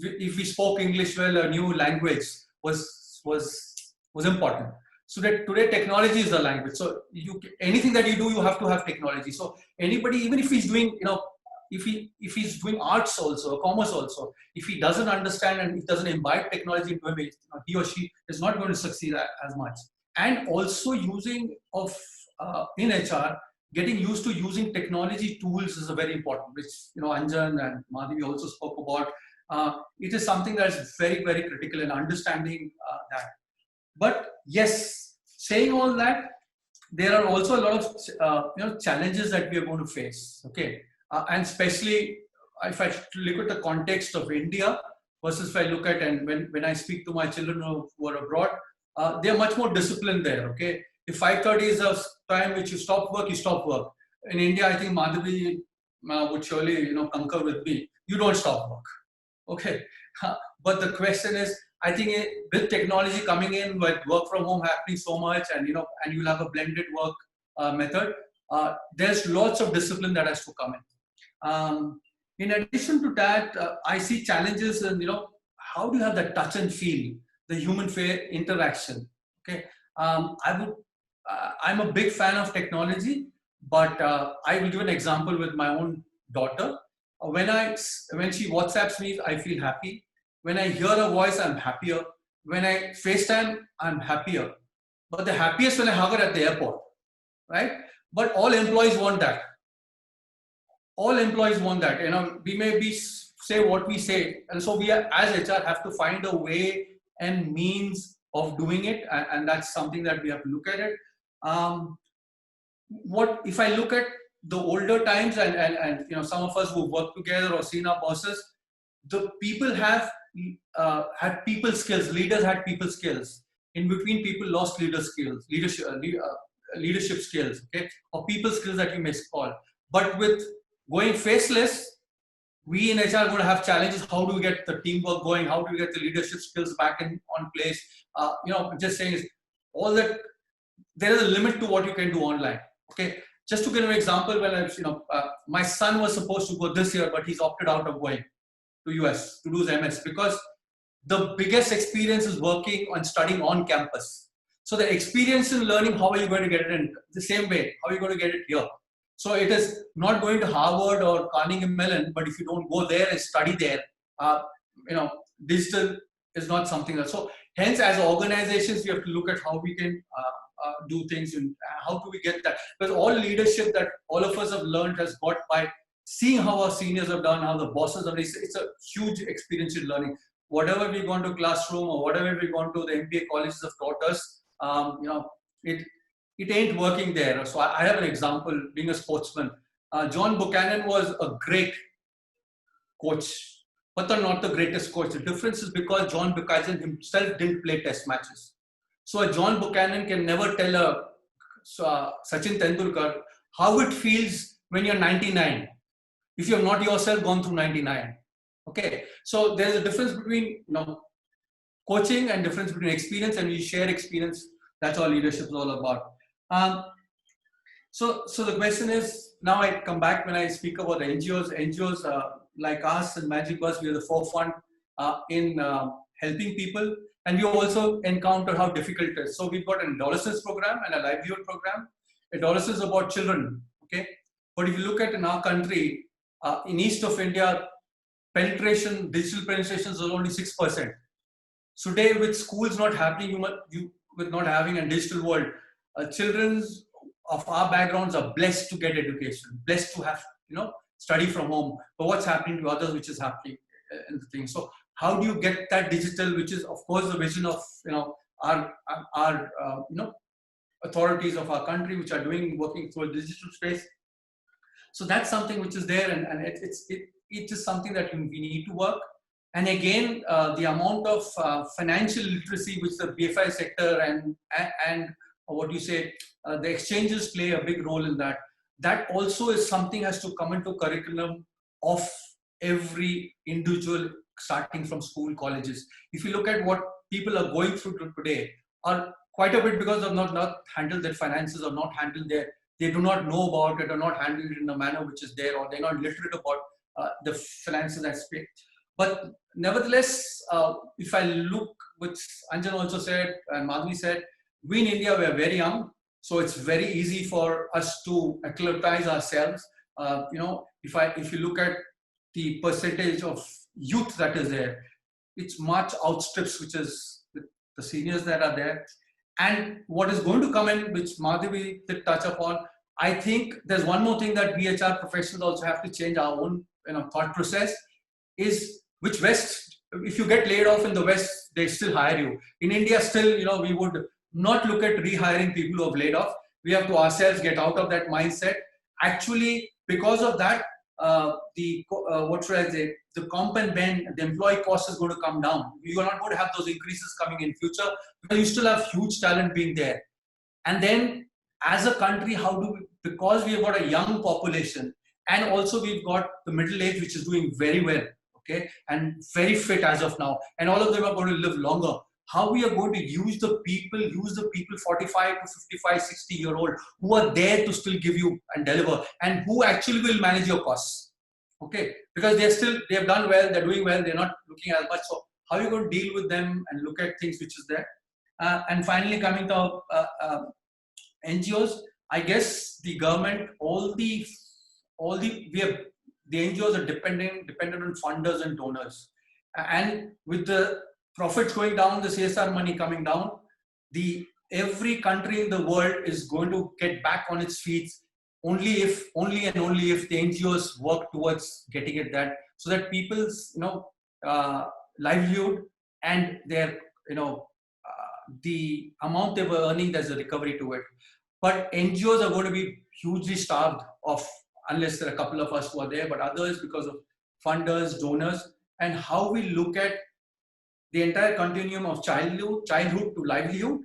if we spoke English well, a new language was important. So that today technology is the language. So anything that you do, you have to have technology. So anybody, even if he's doing, if he's doing arts also, commerce also, if he doesn't understand and he doesn't imbibe technology into him, he or she is not going to succeed as much. And also using of in HR, getting used to using technology tools is a very important, which Anjan and Madhavi also spoke about. It is something that is very, very critical in understanding that. But yes, saying all that, there are also a lot of challenges that we are going to face. Okay, and especially if I look at the context of India versus if I look at, and when I speak to my children who are abroad, they are much more disciplined there. Okay, if 5:30 is a time which you stop work, you stop work. In India, I think Madhavi would surely concur with me. You don't stop work. Okay, but the question is, I think with technology coming in, with work from home happening so much, and and you'll have a blended work method, there's lots of discipline that has to come in. In addition to that, I see challenges in how do you have the touch and feel, the human interaction. Okay, I'm a big fan of technology, but I will give an example with my own daughter. When she WhatsApps me, I feel happy. When I hear a voice, I'm happier. When I FaceTime, I'm happier. But the happiest when I hug her at the airport, right? But all employees want that. All employees want that. We may say what we say, and so we as HR have to find a way and means of doing it, and that's something that we have to look at it. What if I look at the older times and some of us who work together or seen our bosses, the people have had people skills. Leaders had people skills. In between, people lost leadership skills, okay, or people skills that you may call. But with going faceless, we in HR are going to have challenges. How do we get the teamwork going? How do we get the leadership skills back on place? Just saying is all that. There is a limit to what you can do online. Okay, just to give an example, when my son was supposed to go this year, but he's opted out of going to US to do his MS because the biggest experience is working and studying on campus. So the experience in learning, how are you going to get it in the same way? How are you going to get it here? So it is not going to Harvard or Carnegie Mellon, but if you don't go there and study there, digital is not something else. So hence, as organizations, we have to look at how we can do things and how do we get that. Because all leadership that all of us have learned has got by seeing how our seniors have done, how the bosses have done. It's a huge experience in learning. Whatever we've gone to classroom or whatever we've gone to the MBA colleges have taught us, it ain't working there. So I have an example, being a sportsman. John Buchanan was a great coach, but not the greatest coach. The difference is because John Buchanan himself didn't play test matches. So a John Buchanan can never tell a Sachin Tendulkar how it feels when you're 99, if you have not yourself gone through 99. Okay, so there's a difference between coaching and difference between experience, and we share experience. That's all leadership is all about. So the question is, now I come back when I speak about the NGOs like us and Magic Bus, we are the forefront in helping people, and we also encounter how difficult it is. So we've got an adolescence program and a livelihood program. Adolescence is about children, okay? But if you look at in our country, in east of India, digital penetration is only 6%. So today, with schools not happening, with not having a digital world, children of our backgrounds are blessed to get education, blessed to have study from home. But what's happening to others, which is happening in the thing. So how do you get that digital, which is of course the vision of our authorities of our country, which are working through a digital space. So that's something which is there, and it is something that we need to work. And again, the amount of financial literacy which the BFI sector and what you say, the exchanges play a big role in that. That also is something has to come into curriculum of every individual, starting from school, colleges. If you look at what people are going through today, are quite a bit because of not handled their finances or not handled they do not know about it or not handled it in a manner which is there, or they're not literate about the finances aspect. But nevertheless, if I look, which Anjan also said and Madhavi said, we in India, we are very young, so it's very easy for us to acclimatize ourselves. If you look at the percentage of youth that is there, it's much outstrips which is the seniors that are there. And what is going to come in, which Madhavi did touch upon, I think there's one more thing that we HR professionals also have to change our own thought process, is which West, if you get laid off in the West, they still hire you. In India, still, we would not look at rehiring people who have laid off. We have to ourselves get out of that mindset. Actually, because of that, the comp and ben, the employee cost is going to come down. You are not going to have those increases coming in future because you still have huge talent being there. And then as a country, how do we, because we have got a young population and also we've got the middle age, which is doing very well, okay, and very fit as of now, and all of them are going to live longer. How we are going to use the people 45 to 55, 60-year-old who are there to still give you and deliver, and who actually will manage your costs, okay? Because they have done well, they're doing well, they're not looking as much. So how are you going to deal with them and look at things which is there? And finally, coming to NGOs, I guess the government, the NGOs are dependent on funders and donors, and with the profits going down, the CSR money coming down, every country in the world is going to get back on its feet only if the NGOs work towards getting it that, so that people's livelihood and their the amount they were earning, there's a recovery to it. But NGOs are going to be hugely starved off unless there are a couple of us who are there, but others because of funders, donors, and how we look at the entire continuum of childhood to livelihood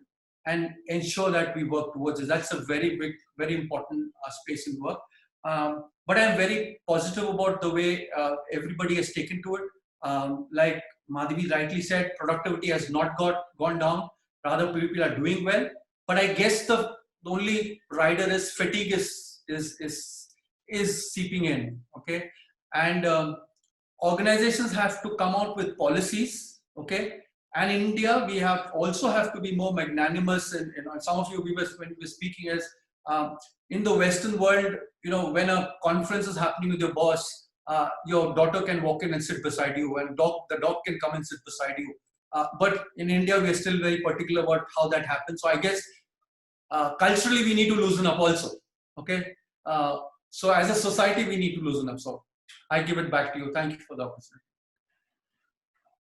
and ensure that we work towards it. That's a very big, very important space in work. But I'm very positive about the way everybody has taken to it. Like Madhavi rightly said, productivity has not gone down. Rather, people are doing well. But I guess the only rider is fatigue is seeping in. Okay, and organizations have to come out with policies. Okay, and in India we also have to be more magnanimous. And some of you, when we were speaking, as in the Western world, when a conference is happening with your boss, your daughter can walk in and sit beside you, and the dog can come and sit beside you. But in India, we are still very particular about how that happens. So I guess culturally we need to loosen up also. Okay, so as a society we need to loosen up. So I give it back to you. Thank you for the opportunity.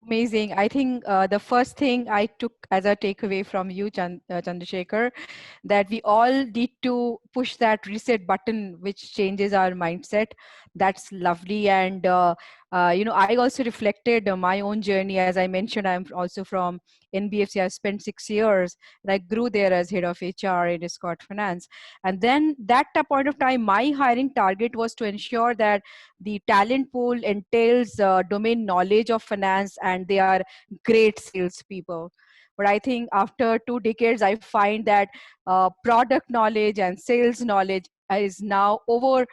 Amazing. I think the first thing I took as a takeaway from you, Chandrasekhar, that we all need to push that reset button, which changes our mindset. That's lovely. And, I also reflected my own journey. As I mentioned, I'm also from NBFC. I spent 6 years and I grew there as head of HR in Escort Finance. And then that point of time, my hiring target was to ensure that the talent pool entails domain knowledge of finance and they are great salespeople. But I think after 2 decades, I find that product knowledge and sales knowledge is now over,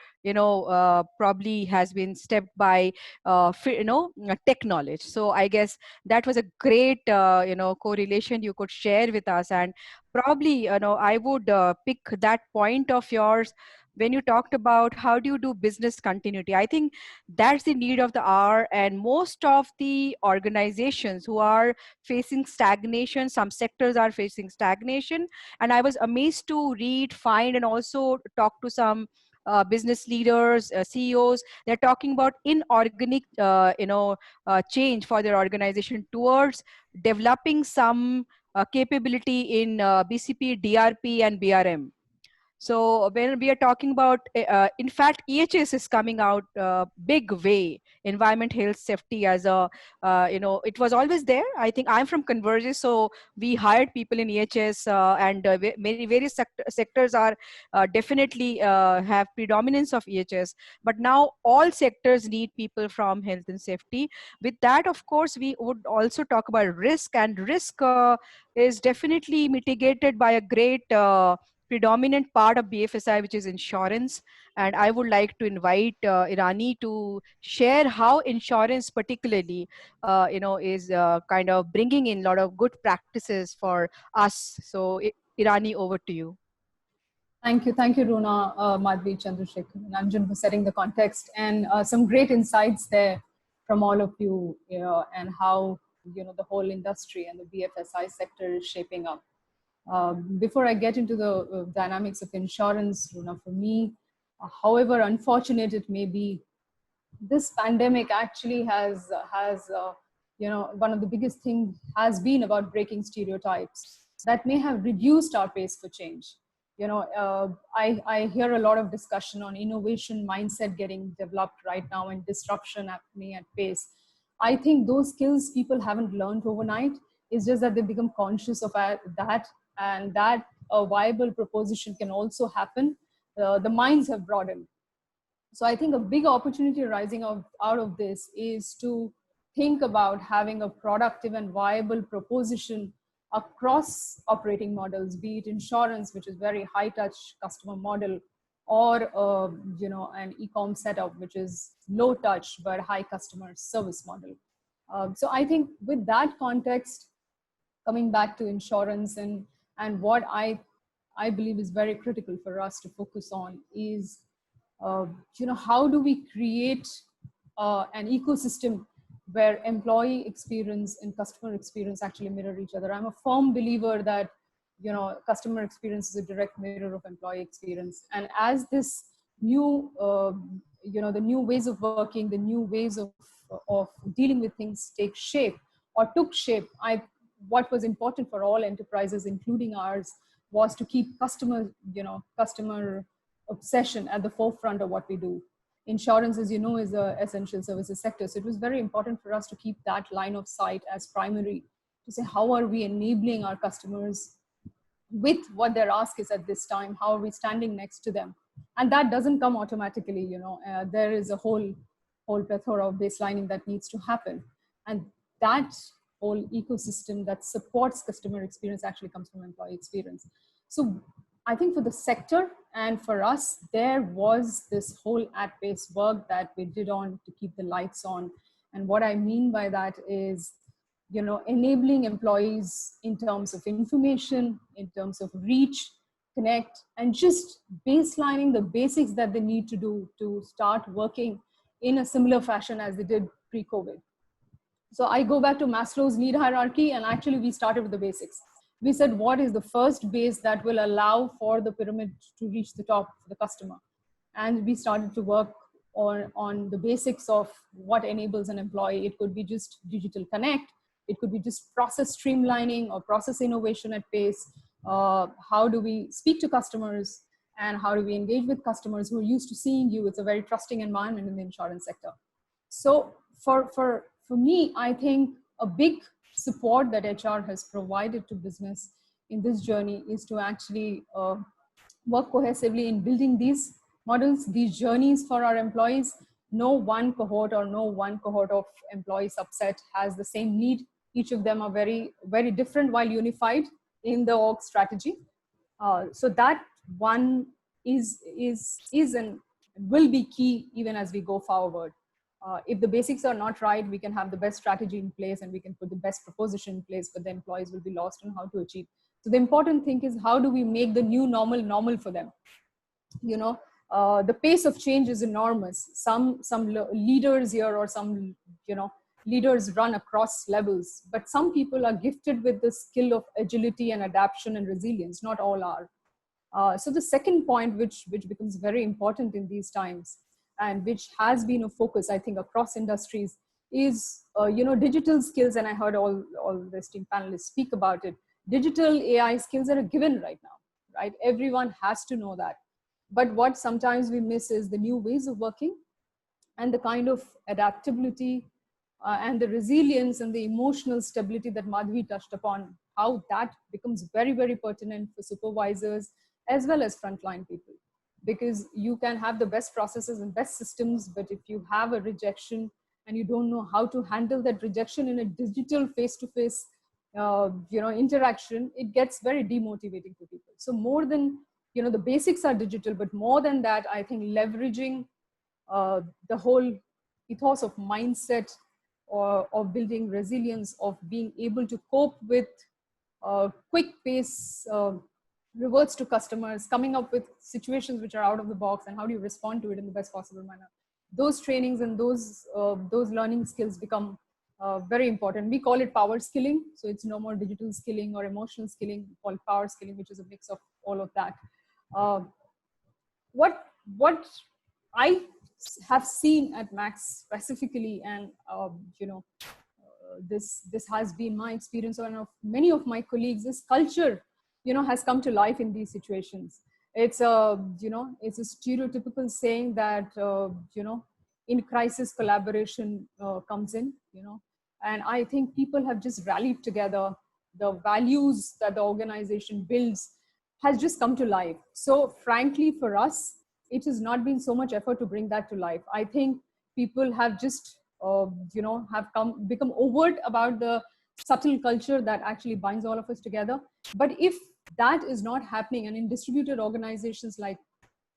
probably has been stepped by, tech knowledge. So I guess that was a great, correlation you could share with us. And probably, I would pick that point of yours when you talked about how do you do business continuity. I think that's the need of the hour, and most of the organizations who are facing stagnation, some sectors are facing stagnation, and I was amazed to read, find, and also talk to some business leaders, CEOs. They're talking about inorganic change for their organization towards developing some capability in BCP, DRP, and BRM. So when we are talking about, in fact, EHS is coming out big way, environment, health, safety as a, it was always there. I think I'm from Convergys, so we hired people in EHS and many various sectors are definitely have predominance of EHS. But now all sectors need people from health and safety. With that, of course, we would also talk about risk, and risk is definitely mitigated by a great predominant part of BFSI, which is insurance. And I would like to invite Irani to share how insurance particularly, is kind of bringing in a lot of good practices for us. So Irani, over to you. Thank you, Runa, Madhvi, Chandrasekhar, and Anjan for setting the context, and some great insights there from all of you, and how the whole industry and the BFSI sector is shaping up. Before I get into the dynamics of insurance, Runa, for me, however unfortunate it may be, this pandemic actually has one of the biggest things has been about breaking stereotypes that may have reduced our pace for change. I hear a lot of discussion on innovation mindset getting developed right now and disruption happening at pace. I think those skills people haven't learned overnight. It's just that they become conscious of that, and that a viable proposition can also happen. The minds have broadened. So I think a big opportunity arising out of this is to think about having a productive and viable proposition across operating models, be it insurance, which is very high touch customer model, or an e-com setup, which is low touch but high customer service model. So I think with that context, coming back to insurance and what I believe is very critical for us to focus on is how do we create an ecosystem where employee experience and customer experience actually mirror each other. I'm a firm believer that customer experience is a direct mirror of employee experience, and as this new the new ways of working, the new ways of dealing with things take shape or took shape, what was important for all enterprises, including ours, was to keep customer obsession at the forefront of what we do. Insurance, as you know, is an essential services sector. So it was very important for us to keep that line of sight as primary, to say, how are we enabling our customers with what their ask is at this time? How are we standing next to them? And that doesn't come automatically, there is a whole plethora of baselining that needs to happen. And that whole ecosystem that supports customer experience actually comes from employee experience. So I think for the sector and for us, there was this whole at-pace work that we did on to keep the lights on. And what I mean by that is, enabling employees in terms of information, in terms of reach, connect, and just baselining the basics that they need to do to start working in a similar fashion as they did pre-COVID. So I go back to Maslow's need hierarchy, and actually we started with the basics. We said, what is the first base that will allow for the pyramid to reach the top for the customer? And we started to work on the basics of what enables an employee. It could be just digital connect. It could be just process streamlining or process innovation at pace. How do we speak to customers, and how do we engage with customers who are used to seeing you? It's a very trusting environment in the insurance sector. So for me, I think a big support that HR has provided to business in this journey is to actually work cohesively in building these models, these journeys for our employees. No one cohort of employee subset has the same need. Each of them are very, very different while unified in the org strategy. So that one is and will be key even as we go forward. If the basics are not right, we can have the best strategy in place and we can put the best proposition in place, but the employees will be lost on how to achieve. So the important thing is, how do we make the new normal for them? The pace of change is enormous. Some leaders here, or some leaders run across levels, but some people are gifted with the skill of agility and adaptation and resilience. Not all are. So the second point, which becomes very important in these times, and which has been a focus, I think, across industries, is digital skills. And I heard all the esteemed panelists speak about it. Digital AI skills are a given right now, right? Everyone has to know that. But what sometimes we miss is the new ways of working, and the kind of adaptability and the resilience and the emotional stability that Madhvi touched upon, how that becomes very, very pertinent for supervisors as well as frontline people. Because you can have the best processes and best systems, but if you have a rejection and you don't know how to handle that rejection in a digital face-to-face interaction, it gets very demotivating for people. So more than, the basics are digital, but more than that, I think leveraging the whole ethos of mindset, or of building resilience, of being able to cope with quick pace reverts to customers, coming up with situations which are out of the box, and how do you respond to it in the best possible manner. Those trainings and those learning skills become very important. We call it power skilling. So it's no more digital skilling or emotional skilling, we call it power skilling, which is a mix of all of that. What I have seen at Max specifically, and this has been my experience, and of many of my colleagues, is culture has come to life in these situations. It's a it's a stereotypical saying that in crisis collaboration comes in, and I think people have just rallied together. The values that the organization builds has just come to life. So frankly, for us, it has not been so much effort to bring that to life. I think people have just have become overt about the subtle culture that actually binds all of us together. But if that is not happening, and in distributed organizations like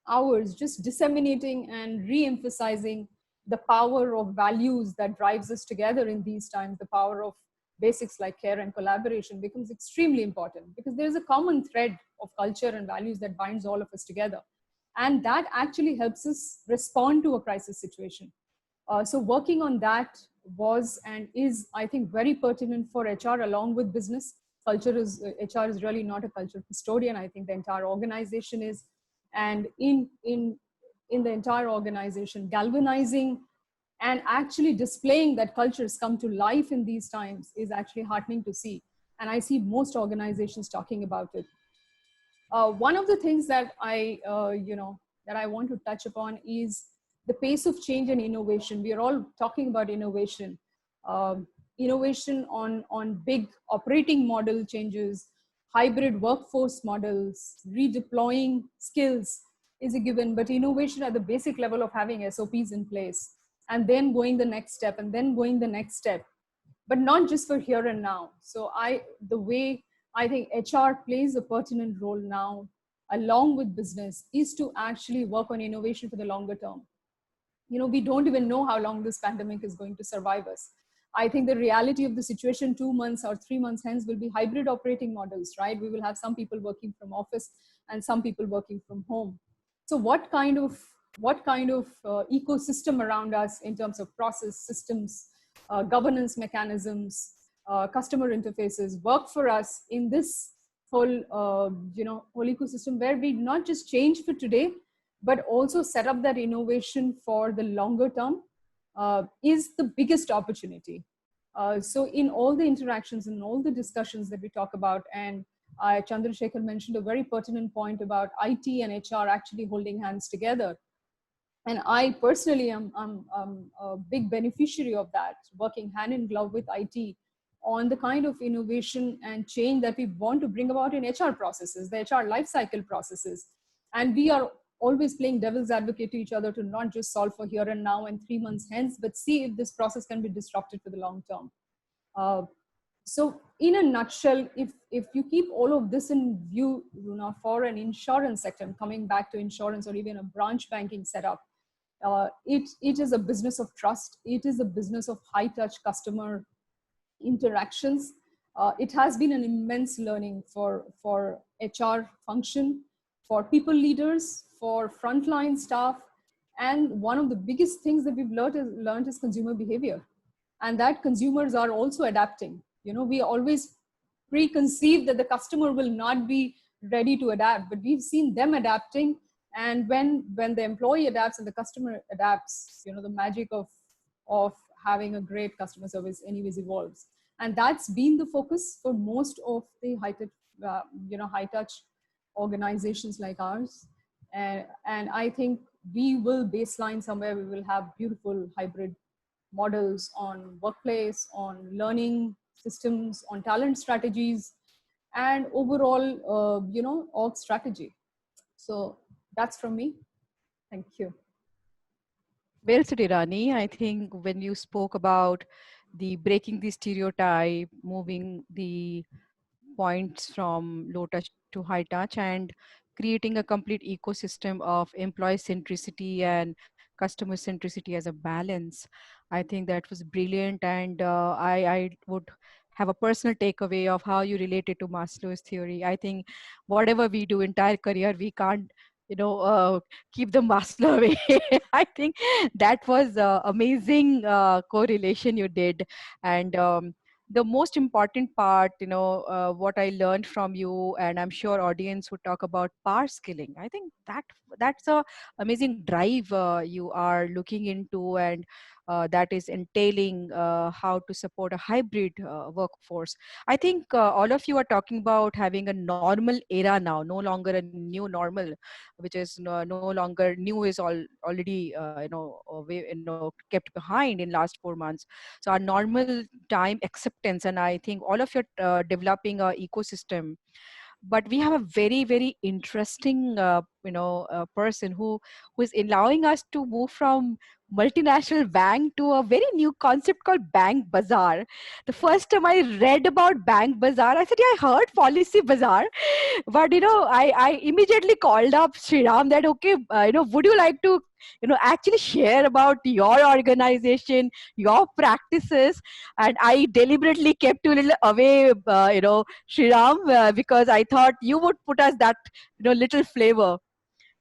ours, just disseminating and re-emphasizing the power of values that drives us together in these times, the power of basics like care and collaboration becomes extremely important, because there's a common thread of culture and values that binds all of us together. And that actually helps us respond to a crisis situation. So working on that was and is, I think, very pertinent for HR along with business. HR is really not a culture custodian. I think the entire organization is, and in the entire organization, galvanizing and actually displaying that cultures come to life in these times is actually heartening to see. And I see most organizations talking about it. One of the things that I want to touch upon is the pace of change and innovation. We are all talking about innovation. Innovation on big operating model changes, hybrid workforce models, redeploying skills is a given, but innovation at the basic level of having SOPs in place, and then going the next step, and then going the next step, but not just for here and now. So the way I think HR plays a pertinent role now, along with business, is to actually work on innovation for the longer term. We don't even know how long this pandemic is going to survive us. I think the reality of the situation 2 months or 3 months hence will be hybrid operating models, right? We will have some people working from office and some people working from home. So what kind of ecosystem around us in terms of process, systems, governance mechanisms, customer interfaces work for us in this whole ecosystem, where we not just change for today, but also set up that innovation for the longer term, is the biggest opportunity. So in all the interactions and all the discussions that we talk about, and Chandrasekhar mentioned a very pertinent point about IT and HR actually holding hands together. And I personally am a big beneficiary of that, working hand in glove with IT on the kind of innovation and change that we want to bring about in HR processes, the HR lifecycle processes. And we are always playing devil's advocate to each other to not just solve for here and now and 3 months hence, but see if this process can be disrupted for the long term. So in a nutshell, if you keep all of this in view, for an insurance sector, coming back to insurance or even a branch banking setup, it is a business of trust. It is a business of high touch customer interactions. It has been an immense learning for HR function, for people leaders, for frontline staff. And one of the biggest things that we've learned is consumer behavior, and that consumers are also adapting. We always preconceive that the customer will not be ready to adapt, but we've seen them adapting. And when the employee adapts and the customer adapts, the magic of having a great customer service anyways evolves. And that's been the focus for most of the high touch organizations like ours. And I think we will baseline somewhere. We will have beautiful hybrid models on workplace, on learning systems, on talent strategies, and overall, org strategy. So that's from me. Thank you. Well said, Irani. I think when you spoke about the breaking the stereotype, moving the points from low touch to high touch, and creating a complete ecosystem of employee centricity and customer centricity as a balance, I think that was brilliant. And I would have a personal takeaway of how you relate it to Maslow's theory. I think whatever we do entire career, we can't, keep the Maslow away. I think that was amazing correlation you did. And the most important part, what I learned from you, and I'm sure audience would talk about power skilling. I think that's a amazing drive you are looking into, and that is entailing how to support a hybrid workforce. I think all of you are talking about having a normal era now, no longer a new normal, which is no longer new, is already kept behind in last 4 months. So our normal time acceptance, and I think all of you are developing a ecosystem. But we have a very, very interesting person who is allowing us to move from multinational bank to a very new concept called bank bazaar. The first time I read about bank bazaar, I said, yeah, I heard policy bazaar, but I immediately called up Sriram that, okay, would you like to actually share about your organization, your practices? And I deliberately kept you a little away, Sriram, because I thought you would put us that little flavor.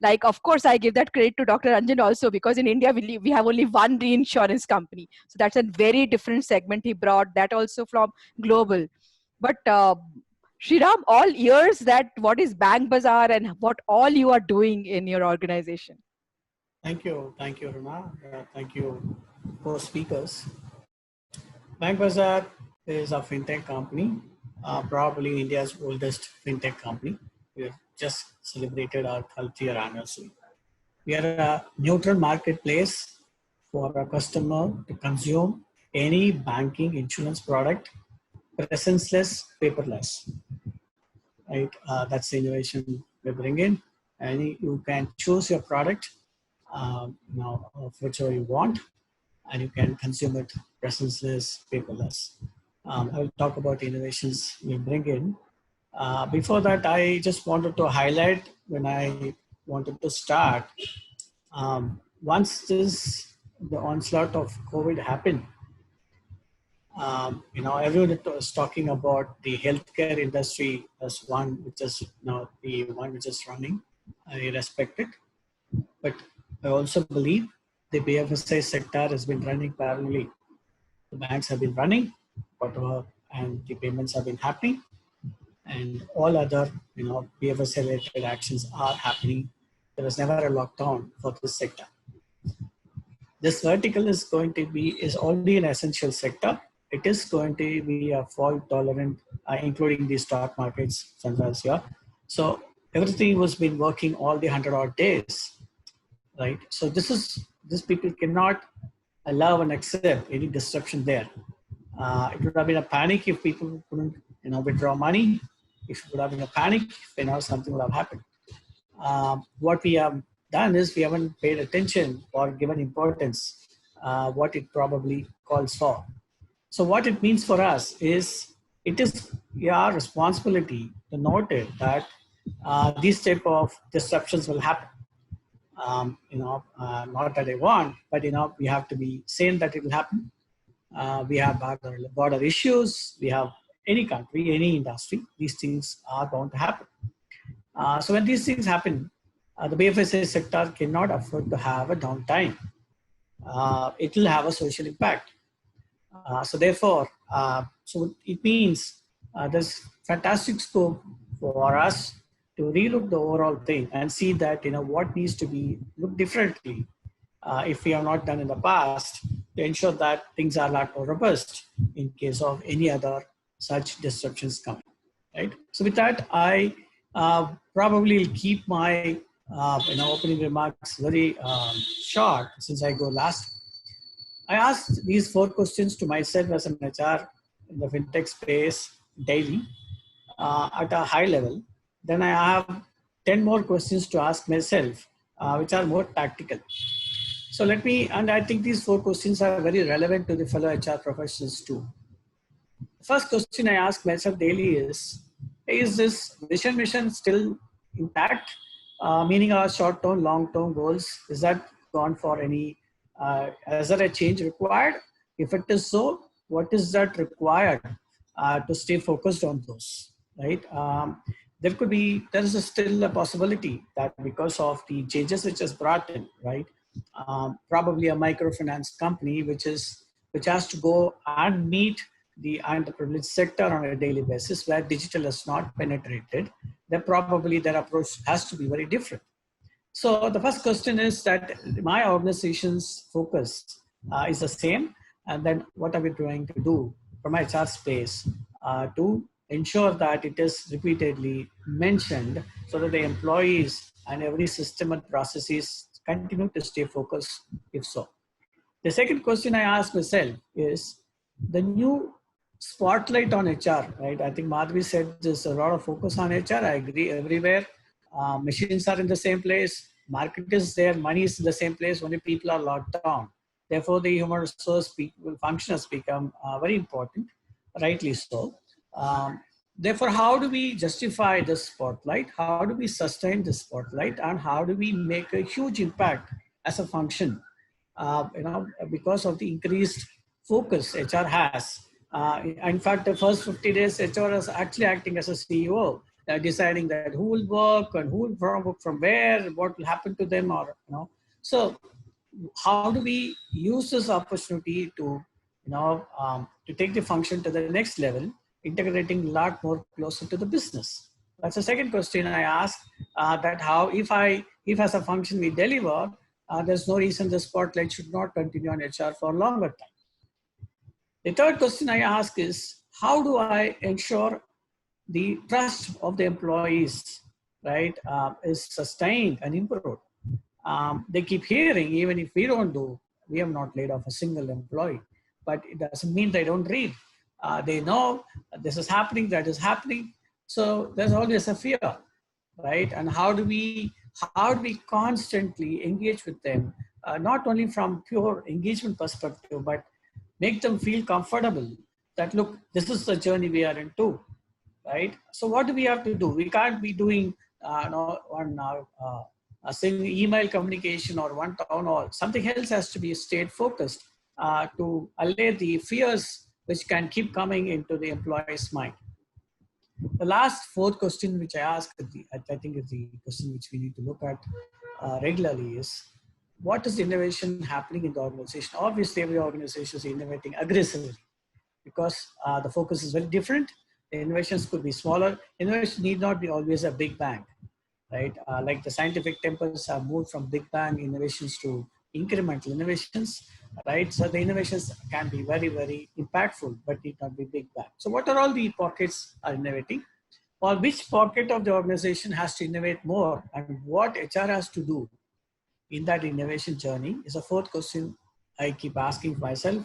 Like, of course, I give that credit to Dr. Ranjan also, because in India, we have only one reinsurance company. So that's a very different segment he brought, that also from global. But Sriram, all ears that what is Bank Bazaar and what all you are doing in your organization. Thank you, Runa. Thank you, both speakers. Bank Bazaar is a fintech company, probably India's oldest fintech company. We have just celebrated our 30th anniversary. We are a neutral marketplace for a customer to consume any banking insurance product, presenceless, paperless. Right? That's the innovation we bring in. And you can choose your product of whichever you want, and you can consume it presenceless, paperless. I will talk about the innovations we bring in. Before that, I just wanted to highlight when I wanted to start. Once the onslaught of COVID happened, everyone was talking about the healthcare industry as one which is the one which is running. I respect it, but I also believe the BFSI sector has been running parallelly. The banks have been running, and the payments have been happening, and all other BFSI related actions are happening. There was never a lockdown for this sector. This vertical is already an essential sector. It is going to be a fault tolerant, including the stock markets, sometimes here. So everything was been working all the 100 odd days. Right. So this people cannot allow and accept any disruption there. It would have been a panic if people couldn't, withdraw money. If it would have been a panic, something would have happened. What we have done is we haven't paid attention or given importance what it probably calls for. So what it means for us is it is our responsibility to note it that these type of disruptions will happen. Not that I want, but we have to be sane that it will happen. We have border issues. We have any country, any industry. These things are bound to happen. So when these things happen, the BFSI sector cannot afford to have a downtime. It will have a social impact. So therefore, so it means there's fantastic scope for us to relook the overall thing and see that what needs to be looked differently if we have not done in the past to ensure that things are a lot more robust in case of any other such disruptions coming. Right. So with that, I probably will keep my opening remarks very short since I go last. I asked these 4 questions to myself as an HR in the fintech space daily at a high level. Then I have 10 more questions to ask myself, which are more tactical. So and I think these 4 questions are very relevant to the fellow HR professionals too. The first question I ask myself daily is this mission still intact? Meaning our short-term, long-term goals, is that gone for any, is there a change required? If it is so, what is that required to stay focused on those, right? There is still a possibility that because of the changes which is brought in, right? Probably a microfinance company which has to go and meet the underprivileged sector on a daily basis where digital has not penetrated, then probably their approach has to be very different. So the first question is that my organization's focus is the same, and then what are we trying to do from HR space to ensure that it is repeatedly mentioned so that the employees and every system and processes continue to stay focused, if so. The second question I ask myself is the new spotlight on HR, right? I think Madhvi said there's a lot of focus on HR. I agree everywhere. Machines are in the same place. Market is there. Money is in the same place. Only people are locked down. Therefore, the human resource people function has become very important, rightly so. Therefore, how do we justify the spotlight? How do we sustain the spotlight? And how do we make a huge impact as a function? Because of the increased focus HR has. In fact, the first 50 days, HR is actually acting as a CEO, deciding that who will work and who will work from where, what will happen to them, or So, how do we use this opportunity to, to take the function to the next level, integrating a lot more closer to the business? That's the second question I ask. That how, if as a function we deliver, there's no reason the spotlight should not continue on HR for a longer time. The third question I ask is, how do I ensure the trust of the employees, right, is sustained and improved? They keep hearing, even if we don't do, we have not laid off a single employee, but it doesn't mean they don't read. They know this is happening, that is happening. So there's always a fear, right? And how do we constantly engage with them, not only from pure engagement perspective, but make them feel comfortable that, look, this is the journey we are into, right? So what do we have to do? We can't be doing a single email communication or one town hall. Something else has to be stayed focused to allay the fears which can keep coming into the employee's mind. The last fourth question which I ask, I think is the question which we need to look at regularly is, what is the innovation happening in the organization? Obviously, every organization is innovating aggressively because the focus is very different. The innovations could be smaller. Innovation need not be always a big bang, right? Like the scientific temples have moved from big bang innovations to incremental innovations, right? So the innovations can be very, very impactful, but need not be big bang. So what are all the pockets are innovating? Or which pocket of the organization has to innovate more, and what HR has to do in that innovation journey is a fourth question I keep asking myself.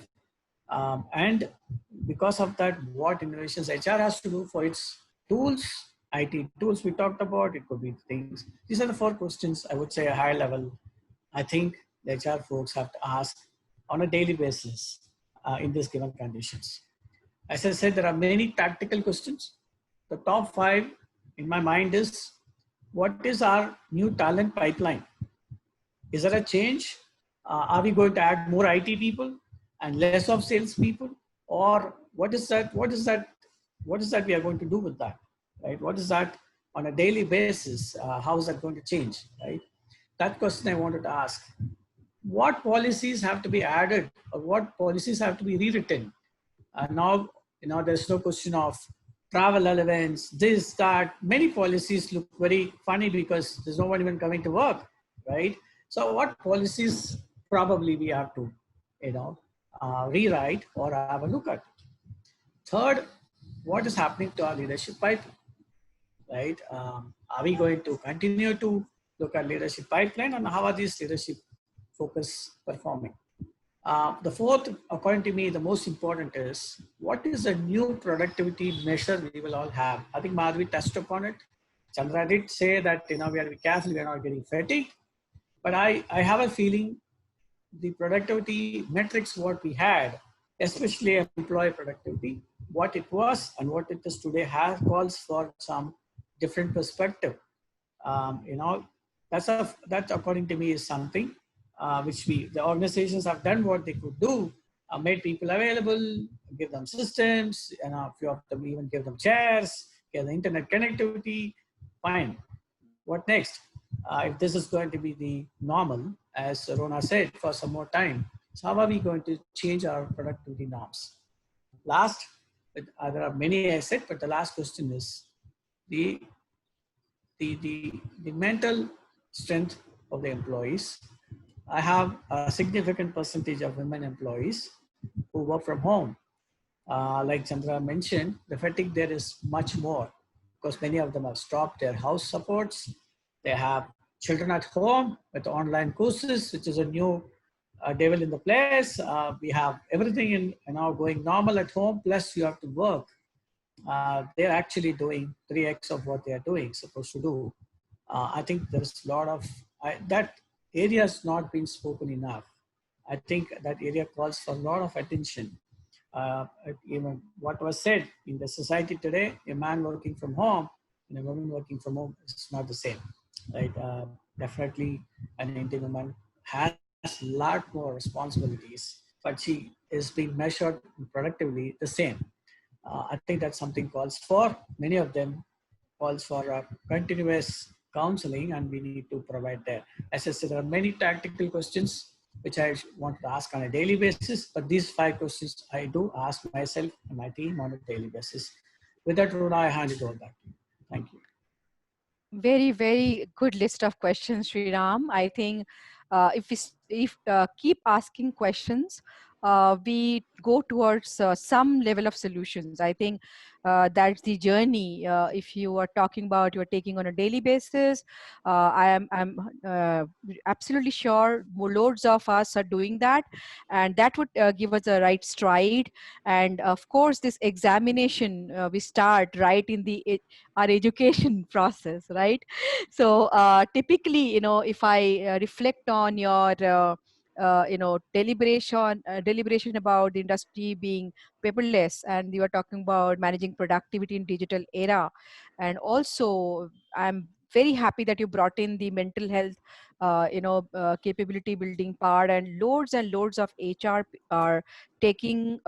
And because of that, what innovations HR has to do for its tools, IT tools we talked about, it could be things. These are the four questions I would say a high level. I think the HR folks have to ask on a daily basis in these given conditions. As I said, there are many tactical questions. The top 5 in my mind is, what is our new talent pipeline? Is there a change? Are we going to add more IT people and less of sales people? Or what is that we are going to do with that, right? What is that on a daily basis? How is that going to change, right? That question I wanted to ask. What policies have to be added, or what policies have to be rewritten? Now, there's no question of travel allowance, this, that. Many policies look very funny because there's no one even coming to work, right? So what policies probably we have to, rewrite or have a look at? Third, what is happening to our leadership pipeline, right? Are we going to continue to look at leadership pipeline, and how are these leadership focus performing? The fourth, according to me, the most important is, what is the new productivity measure we will all have? I think Madhvi touched upon it. Chandra did say that, we have to be careful, we are not getting fatigued. But I have a feeling the productivity metrics, what we had, especially employee productivity, what it was and what it is today calls for some different perspective. That according to me is something which the organizations have done what they could do, made people available, give them systems, and a few of them even give them chairs, give the internet connectivity. Fine. What next? If this is going to be the normal, as Rona said, for some more time, so how are we going to change our productivity norms? Last, there are many I said, but the last question is the mental strength of the employees. I have a significant percentage of women employees who work from home. Like Chandra mentioned, the fatigue there is much more because many of them have stopped their house supports. They have children at home with online courses, which is a new devil in the place. We have everything in now going normal at home, plus you have to work. They're actually doing 3x of what they are doing, supposed to do. I think there's a lot of, that area has not been spoken enough. I think that area calls for a lot of attention. Even what was said in the society today, a man working from home and a woman working from home is not the same. Right? Definitely an Indian woman has a lot more responsibilities, but she is being measured productively the same. I think that's something calls for, many of them calls for continuous counseling, and we need to provide that. As I said, there are many tactical questions which I want to ask on a daily basis, but these 5 questions I do ask myself and my team on a daily basis. With that, Runa, I hand it over back to you. Thank you. Very, very good list of questions, Sriram. I think if we keep asking questions, we go towards some level of solutions. I think that's the journey. If you are talking about you're taking on a daily basis, I'm absolutely sure loads of us are doing that, and that would give us a right stride. And of course, this examination we start right in the our education process, right? So typically, if I reflect on your deliberation about the industry being paperless, and you are talking about managing productivity in digital era, and also I'm very happy that you brought in the mental health capability building part, and loads of HR are taking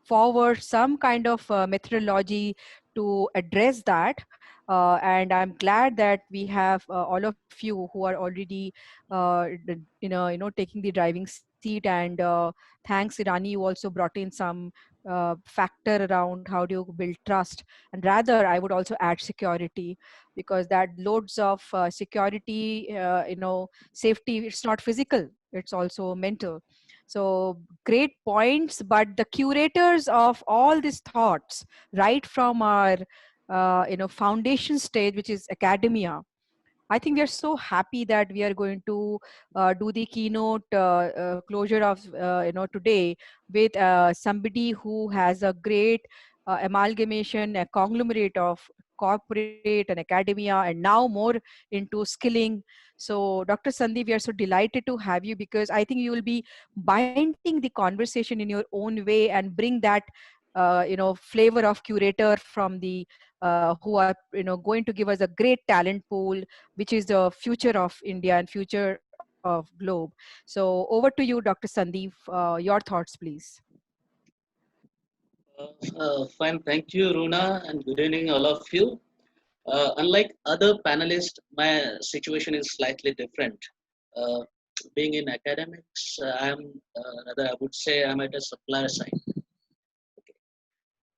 forward some kind of methodology to address that. And I'm glad that we have all of you who are already taking the driving seat. And thanks, Irani, you also brought in some factor around how do you build trust. And rather, I would also add security, because that loads of security, safety, it's not physical, it's also mental. So great points, but the curators of all these thoughts, right from our foundation stage, which is academia, I think we are so happy that we are going to do the keynote closure of today with somebody who has a great amalgamation, a conglomerate of corporate and academia, and now more into skilling. So Dr. Sandeep, we are so delighted to have you, because I think you will be binding the conversation in your own way and bring that flavor of curator from the who are going to give us a great talent pool, which is the future of India and future of globe. So over to you, Dr. Sandeep. Your thoughts, please. Fine, thank you, Runa, and good evening, all of you. Unlike other panelists, my situation is slightly different. Being in academics, I would say I'm at a supplier side.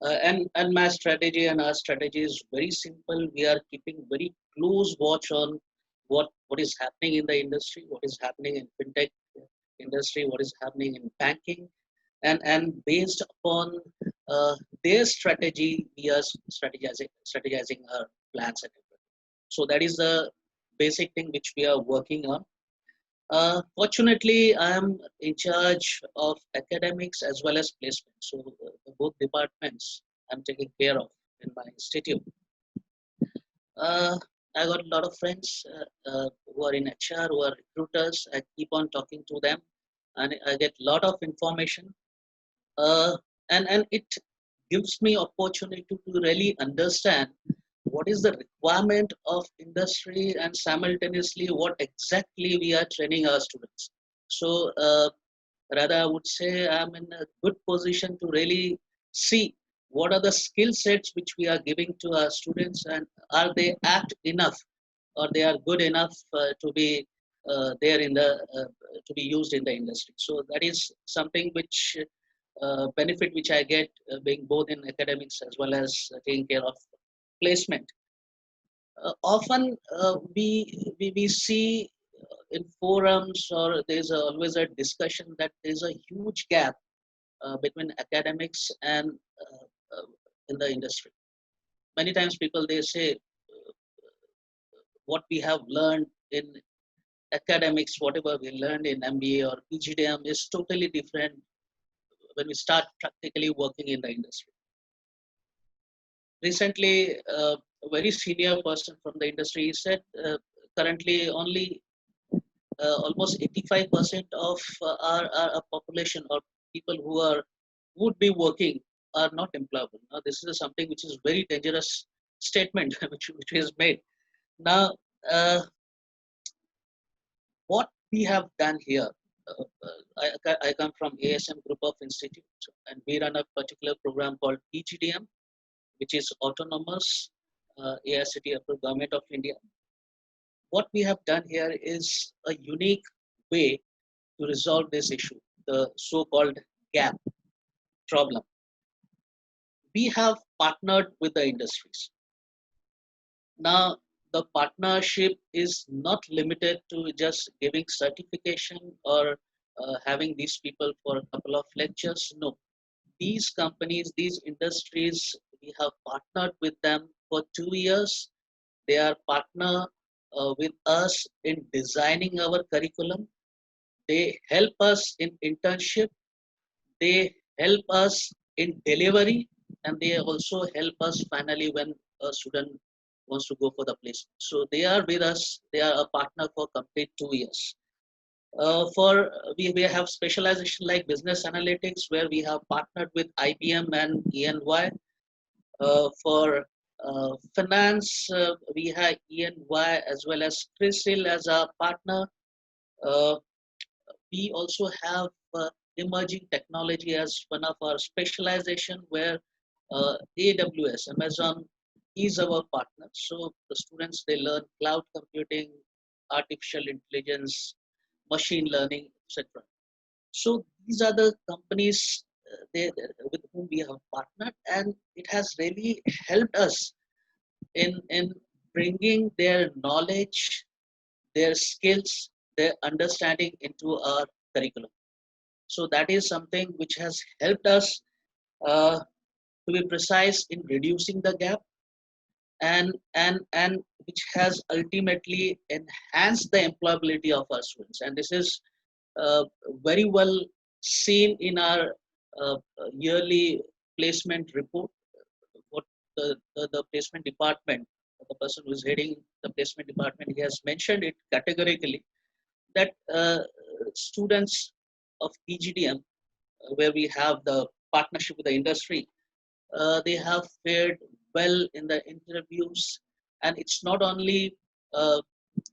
And my strategy and our strategy is very simple. We are keeping very close watch on what is happening in the industry, what is happening in fintech industry, what is happening in banking, and based upon their strategy, we are strategizing our plans and everything. So that is the basic thing which we are working on. Fortunately, I am in charge of academics as well as placement. So both departments I'm taking care of in my institute. I got a lot of friends who are in HR, who are recruiters. I keep on talking to them, and I get a lot of information. And it gives me opportunity to really understand what is the requirement of industry, and simultaneously what exactly we are training our students. So Rather, I would say I'm in a good position to really see what are the skill sets which we are giving to our students, and are they apt enough or they are good enough to be there in the to be used in the industry. So that is something which benefit which I get being both in academics as well as taking care of placement. Often we see in forums, or there's always a discussion that there's a huge gap between academics and in the industry. Many times people they say what we have learned in academics, whatever we learned in MBA or PGDM is totally different when we start practically working in the industry. Recently, a very senior person from the industry said currently only almost 85% of our population or people who are would be working are not employable. Now, this is something which is very dangerous statement which is made. Now, what we have done here, I come from ASM group of institutes, and we run a particular program called PGDM, which is autonomous AICTE approved Government of India. What we have done here is a unique way to resolve this issue, the so-called gap problem. We have partnered with the industries. Now, the partnership is not limited to just giving certification or having these people for a couple of lectures. No, these companies, these industries, we have partnered with them for 2 years. They are partner with us in designing our curriculum. They help us in internship. They help us in delivery, and they also help us finally when a student wants to go for the placement. So they are with us. They are a partner for complete 2 years. We have specialization like business analytics, where we have partnered with IBM and ENY. For finance, we have ENY as well as CRISIL as our partner. We also have emerging technology as one of our specialization, where AWS, Amazon, is our partner. So the students, they learn cloud computing, artificial intelligence, machine learning, etc. So these are the companies with whom we have partnered, and it has really helped us in bringing their knowledge, their skills, their understanding into our curriculum. So that is something which has helped us to be precise in reducing the gap, and which has ultimately enhanced the employability of our students. And this is very well seen in our yearly placement report. What the placement department, the person who is heading the placement department, he has mentioned it categorically that students of PGDM, where we have the partnership with the industry, they have fared well in the interviews, and it's not only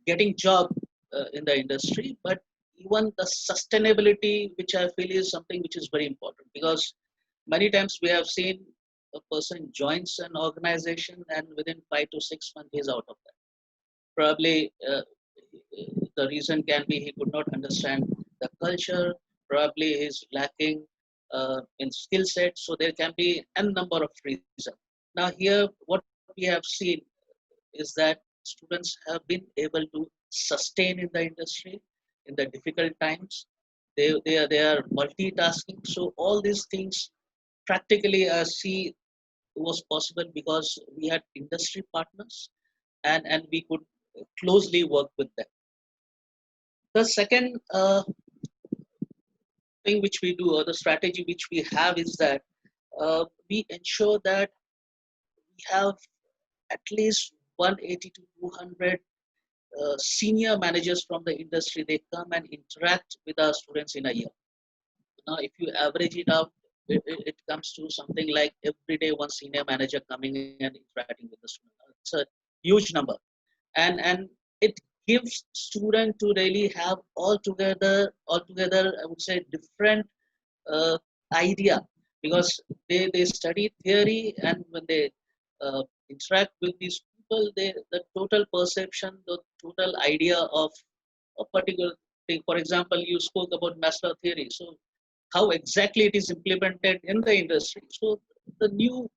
getting job in the industry, but even the sustainability, which I feel is something which is very important, because many times we have seen a person joins an organization and within 5 to 6 months he's out of that. Probably the reason can be he could not understand the culture, probably is lacking in skill set, so there can be a number of reasons. Now here, what we have seen is that students have been able to sustain in the industry in the difficult times. They are multitasking. So all these things practically see was possible because we had industry partners, and we could closely work with them. The second thing which we do, or the strategy which we have, is that we ensure that we have at least 180 to 200 senior managers from the industry. They come and interact with our students in a year. Now, if you average it out, it comes to something like every day one senior manager coming in and interacting with the student. It's a huge number, and it gives student to really have altogether, I would say, different idea, because they study theory, and when they interact with these people, the total perception, the total idea of a particular thing. For example, you spoke about master theory. So how exactly it is implemented in the industry. So the new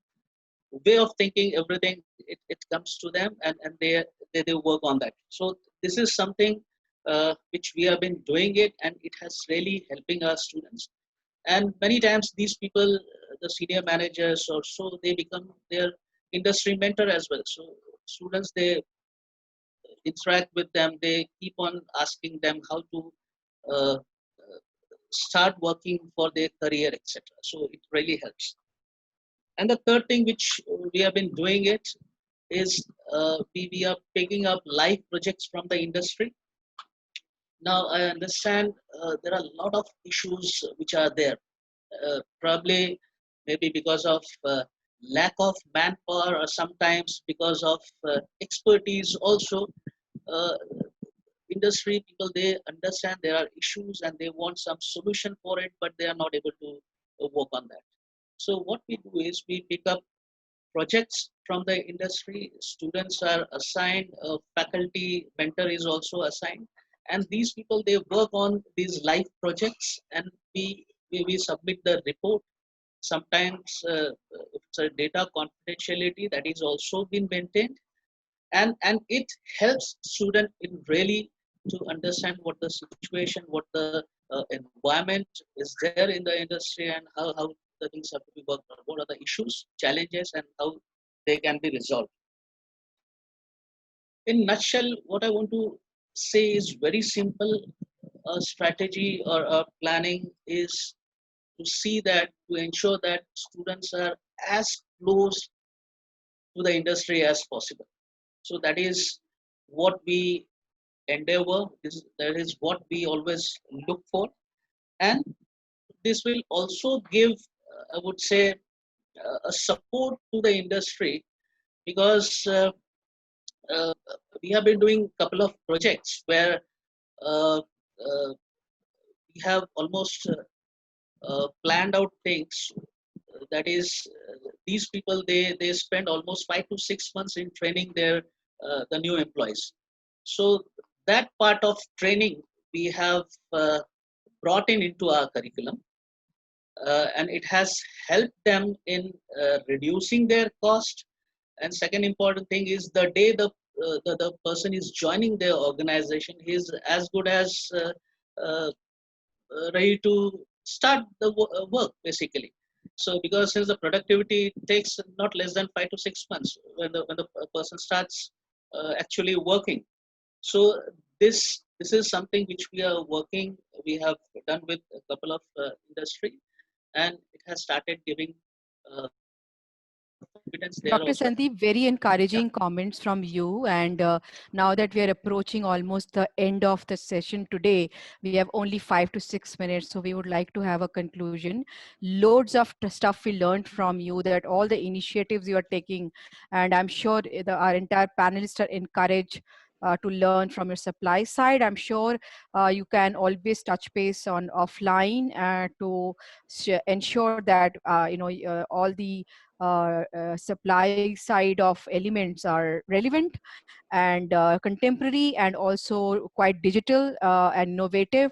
way of thinking, everything, it comes to them, and they work on that. So this is something which we have been doing it, and it has really helping our students. And many times these people, the senior managers or so, they become their industry mentor as well. So students, they interact with them, they keep on asking them how to uh, start working for their career, etc. So it really helps. And the third thing which we have been doing it is we are picking up live projects from the industry. Now I understand there are a lot of issues which are there. Probably maybe because of lack of manpower, or sometimes because of expertise also. Uh, Industry people, they understand there are issues and they want some solution for it, but they are not able to work on that. So what we do is we pick up projects from the industry, students are assigned, faculty mentor is also assigned, and these people, they work on these live projects, and we submit the report. Sometimes if it's a data confidentiality, that is also been maintained, and it helps student in really to understand what the situation, what the environment is there in the industry, and how the things have to be worked on, what are the issues, challenges, and how they can be resolved. In nutshell, what I want to say is very simple. A strategy or a planning is to see that, to ensure that students are as close to the industry as possible. So that is what we endeavor, that is what we always look for. And this will also give, I would say, a support to the industry, because we have been doing a couple of projects where uh, we have almost planned out things. That is, these people, they spend almost 5 to 6 months in training their the new employees. So that part of training we have brought into our curriculum, and it has helped them in reducing their cost. And second important thing is, the day the person is joining their organization, he is as good as uh, ready to start the work, basically. So because since the productivity takes not less than 5 to 6 months when the person starts actually working. So this is something which we are working, we have done with a couple of industry, and it has started giving confidence there Dr. also. Sandeep, very encouraging comments from you. And now that we are approaching almost the end of the session today, we have only 5 to 6 minutes. So we would like to have a conclusion. Loads of stuff we learned from you, that all the initiatives you are taking. And I'm sure our entire panelists are encouraged to learn from your supply side. I'm sure you can always touch base on offline to ensure that all the supply side of elements are relevant and contemporary, and also quite digital and innovative.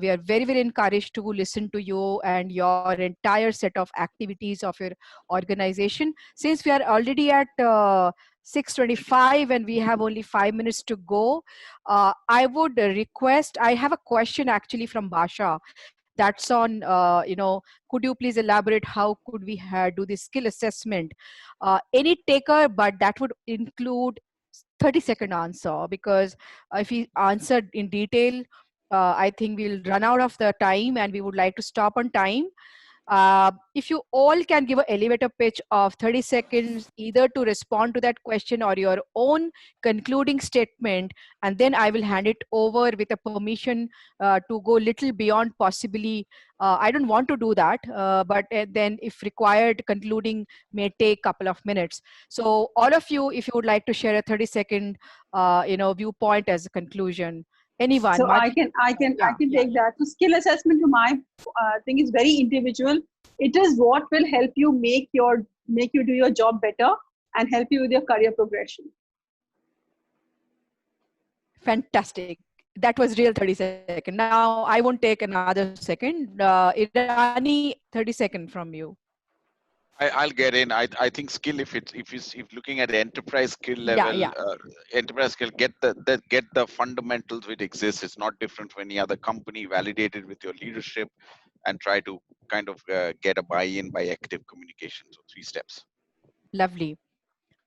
We are very, very encouraged to listen to you and your entire set of activities of your organization. Since we are already at 6:25 and we have only 5 minutes to go, I would request, I have a question actually from Basha. That's on, could you please elaborate how could we do the skill assessment? Any taker, but that would include 30-second answer, because if he answered in detail, I think we'll run out of the time and we would like to stop on time. If you all can give an elevator pitch of 30 seconds, either to respond to that question or your own concluding statement, and then I will hand it over with a permission to go little beyond possibly. I don't want to do that, but then if required, concluding may take couple of minutes. So all of you, if you would like to share a 30-second, viewpoint as a conclusion. Anyone? So I can Yeah. take that. So skill assessment, to my thing, is very individual. It is what will help you make you do your job better and help you with your career progression. Fantastic. That was real 30 seconds. Now I won't take another second. Irani, 30 seconds from you. I'll get in. I think skill, if looking at enterprise skill level, enterprise skill, get the fundamentals which exist. It's not different from any other company. Validate it with your leadership, and try to kind of get a buy-in by active communication. So 3 steps. Lovely.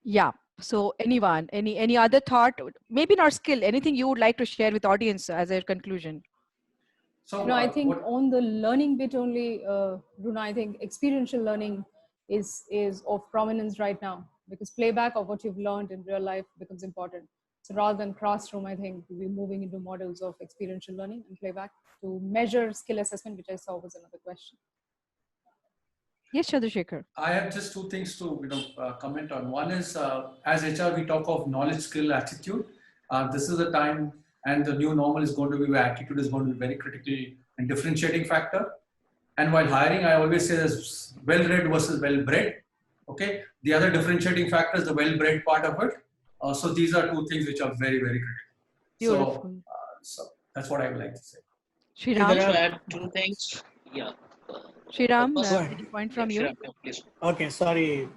Yeah. So anyone, any other thought? Maybe not skill. Anything you would like to share with audience as a conclusion? So I think on the learning bit only, Runa, I think experiential learning is of prominence right now, because playback of what you've learned in real life becomes important. So rather than classroom, I think we're moving into models of experiential learning and playback to measure skill assessment, which I saw was another question. Yes, Chandrasekhar. I have just 2 things to comment on. One is, as HR, we talk of knowledge, skill, attitude. This is the time, and the new normal is going to be where attitude is going to be very critical and differentiating factor. And while hiring, I always say there's well-read versus well-bred. Okay, the other differentiating factor is the well-bred part of it. So these are 2 things which are very, very critical. Beautiful. So that's what I would like to say. Shriram. To add 2 things. Yeah. Shriram, First, point from you. Shriram, please. Okay, sorry.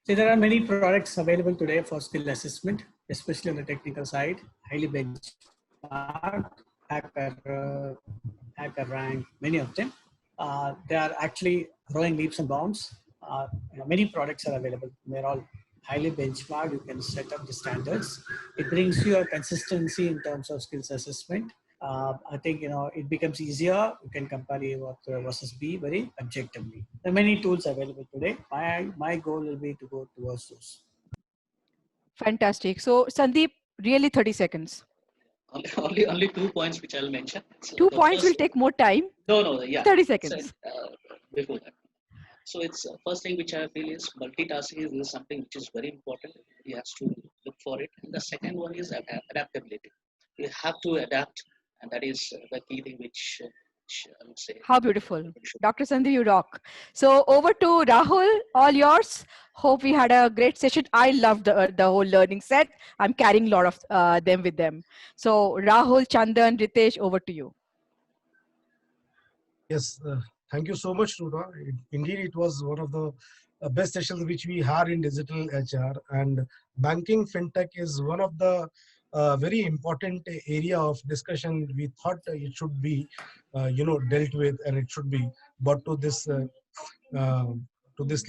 See, there are many products available today for skill assessment, especially on the technical side. Highly benchmarked, Hacker Rank, many of them. They are actually growing leaps and bounds. Many products are available. They're all highly benchmarked. You can set up the standards. It brings you a consistency in terms of skills assessment. I think it becomes easier. You can compare A versus B very objectively. There are many tools available today. My goal will be to go towards those. Fantastic. So Sandeep, really 30 seconds. Only 2 points which I'll mention. So 2 points will take more time. No, yeah. 30 seconds. So, before that. So it's first thing which I feel is multitasking is something which is very important. He has to look for it. And the second one is adaptability. You have to adapt, and that is the key thing which I would say. How beautiful. Dr. Sandeep, you rock. So over to Rahul, all yours. Hope we had a great session. I loved the whole learning set. I'm carrying a lot of them with them. So Rahul, Chandan, Ritesh, over to you. Yes, thank you so much, Runa. Indeed, it was one of the best sessions which we had in digital HR, and banking fintech is one of the very important area of discussion. We thought it should be, dealt with, and it should be brought to this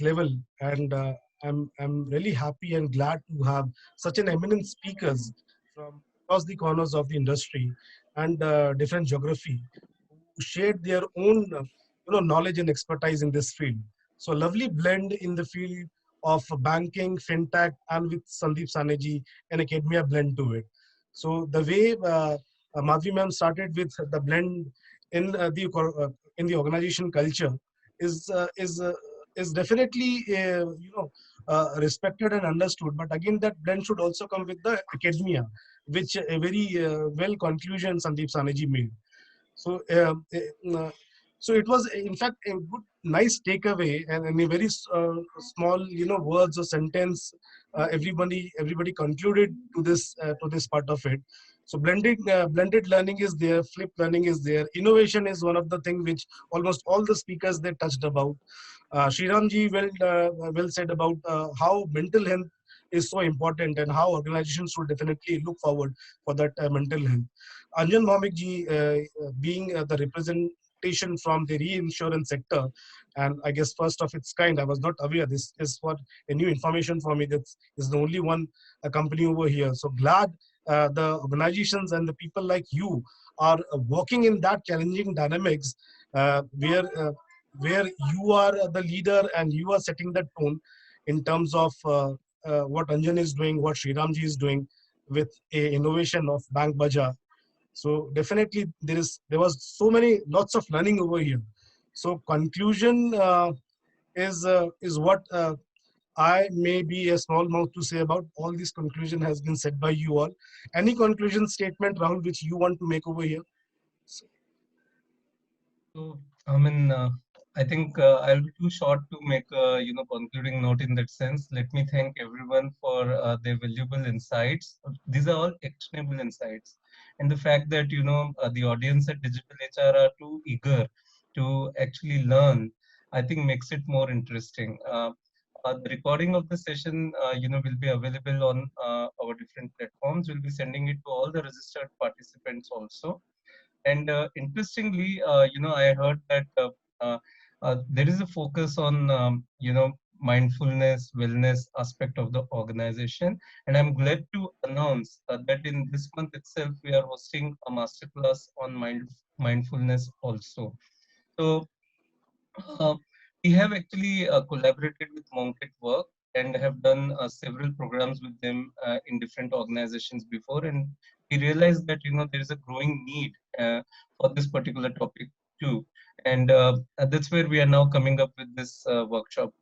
level. And I'm really happy and glad to have such an eminent speakers from across the corners of the industry and different geography who shared their own knowledge and expertise in this field. So lovely blend in the field of banking, fintech, and with Sandeep Saneji and academia blend to it. So the way Madhvi ma'am started with the blend in the organization culture is definitely respected and understood. But again, that blend should also come with the academia, which a very well conclusion Sandeep Saneji made. So so it was in fact a good, nice takeaway, and in a very small, words or sentence, everybody concluded to this part of it. So blended learning is there, flipped learning is there. Innovation is one of the things which almost all the speakers they touched about. Shriramji well said about how mental health is so important and how organizations should definitely look forward for that mental health. Anjan Bhaumik being the representation from the reinsurance sector, and I guess first of its kind, I was not aware. This is for a new information for me. That is the only one company over here. So glad the organizations and the people like you are working in that challenging dynamics, where you are the leader and you are setting the tone in terms of what Anjan is doing, what Sriramji is doing with a innovation of Bank Bazaar. So definitely there was lots of learning over here. So conclusion is what I may be a small mouth to say about all this. Conclusion has been said by you all. Any conclusion statement, Rahul, which you want to make over here? So, I think I'll be too short to make a concluding note in that sense. Let me thank everyone for their valuable insights. These are all actionable insights, and the fact that the audience at Digital HR are too eager to actually learn, I think makes it more interesting. The recording of the session, will be available on our different platforms. We'll be sending it to all the registered participants also. And interestingly, I heard that there is a focus on, mindfulness, wellness aspect of the organization. And I'm glad to announce that in this month itself, we are hosting a masterclass on mindfulness also. So uh, we have actually collaborated with Monk at Work and have done several programs with them in different organizations before, and we realized that there is a growing need for this particular topic too, and that's where we are now coming up with this workshop.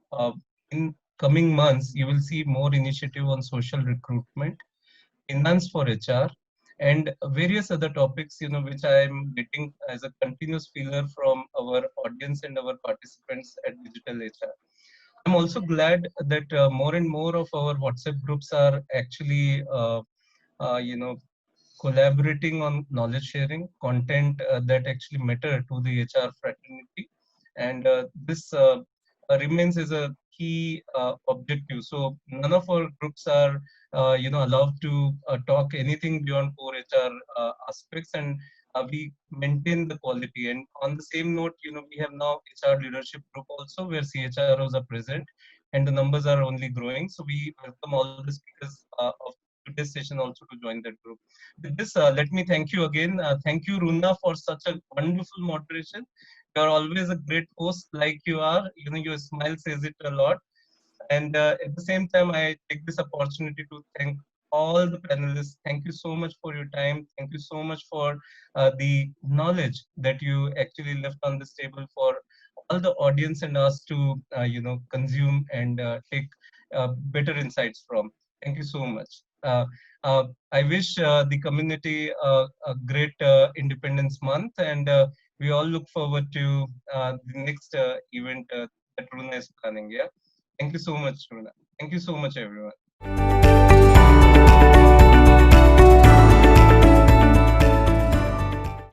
In coming months, you will see more initiative on social recruitment, finance for HR, and various other topics, which I am getting as a continuous feeler from our audience and our participants at Digital HR. I'm also glad that more and more of our WhatsApp groups are actually, collaborating on knowledge sharing, content that actually matter to the HR fraternity. And this remains as a key objective. So none of our groups are, allowed to talk anything beyond core HR aspects, and we maintain the quality. And on the same note, we have now HR leadership group also where CHROs are present, and the numbers are only growing. So we welcome all the speakers of today's session also to join that group. With this, let me thank you again. Thank you, Runa, for such a wonderful moderation. You are always a great host, like you are. Your smile says it a lot. And at the same time, I take this opportunity to thank all the panelists. Thank you so much for your time. Thank you so much for the knowledge that you actually left on this table for all the audience and us to, consume and take better insights from. Thank you so much. I wish the community a great Independence Month, and we all look forward to the next event that Runa is planning. Yeah. Thank you so much, Runa. Thank you so much, everyone.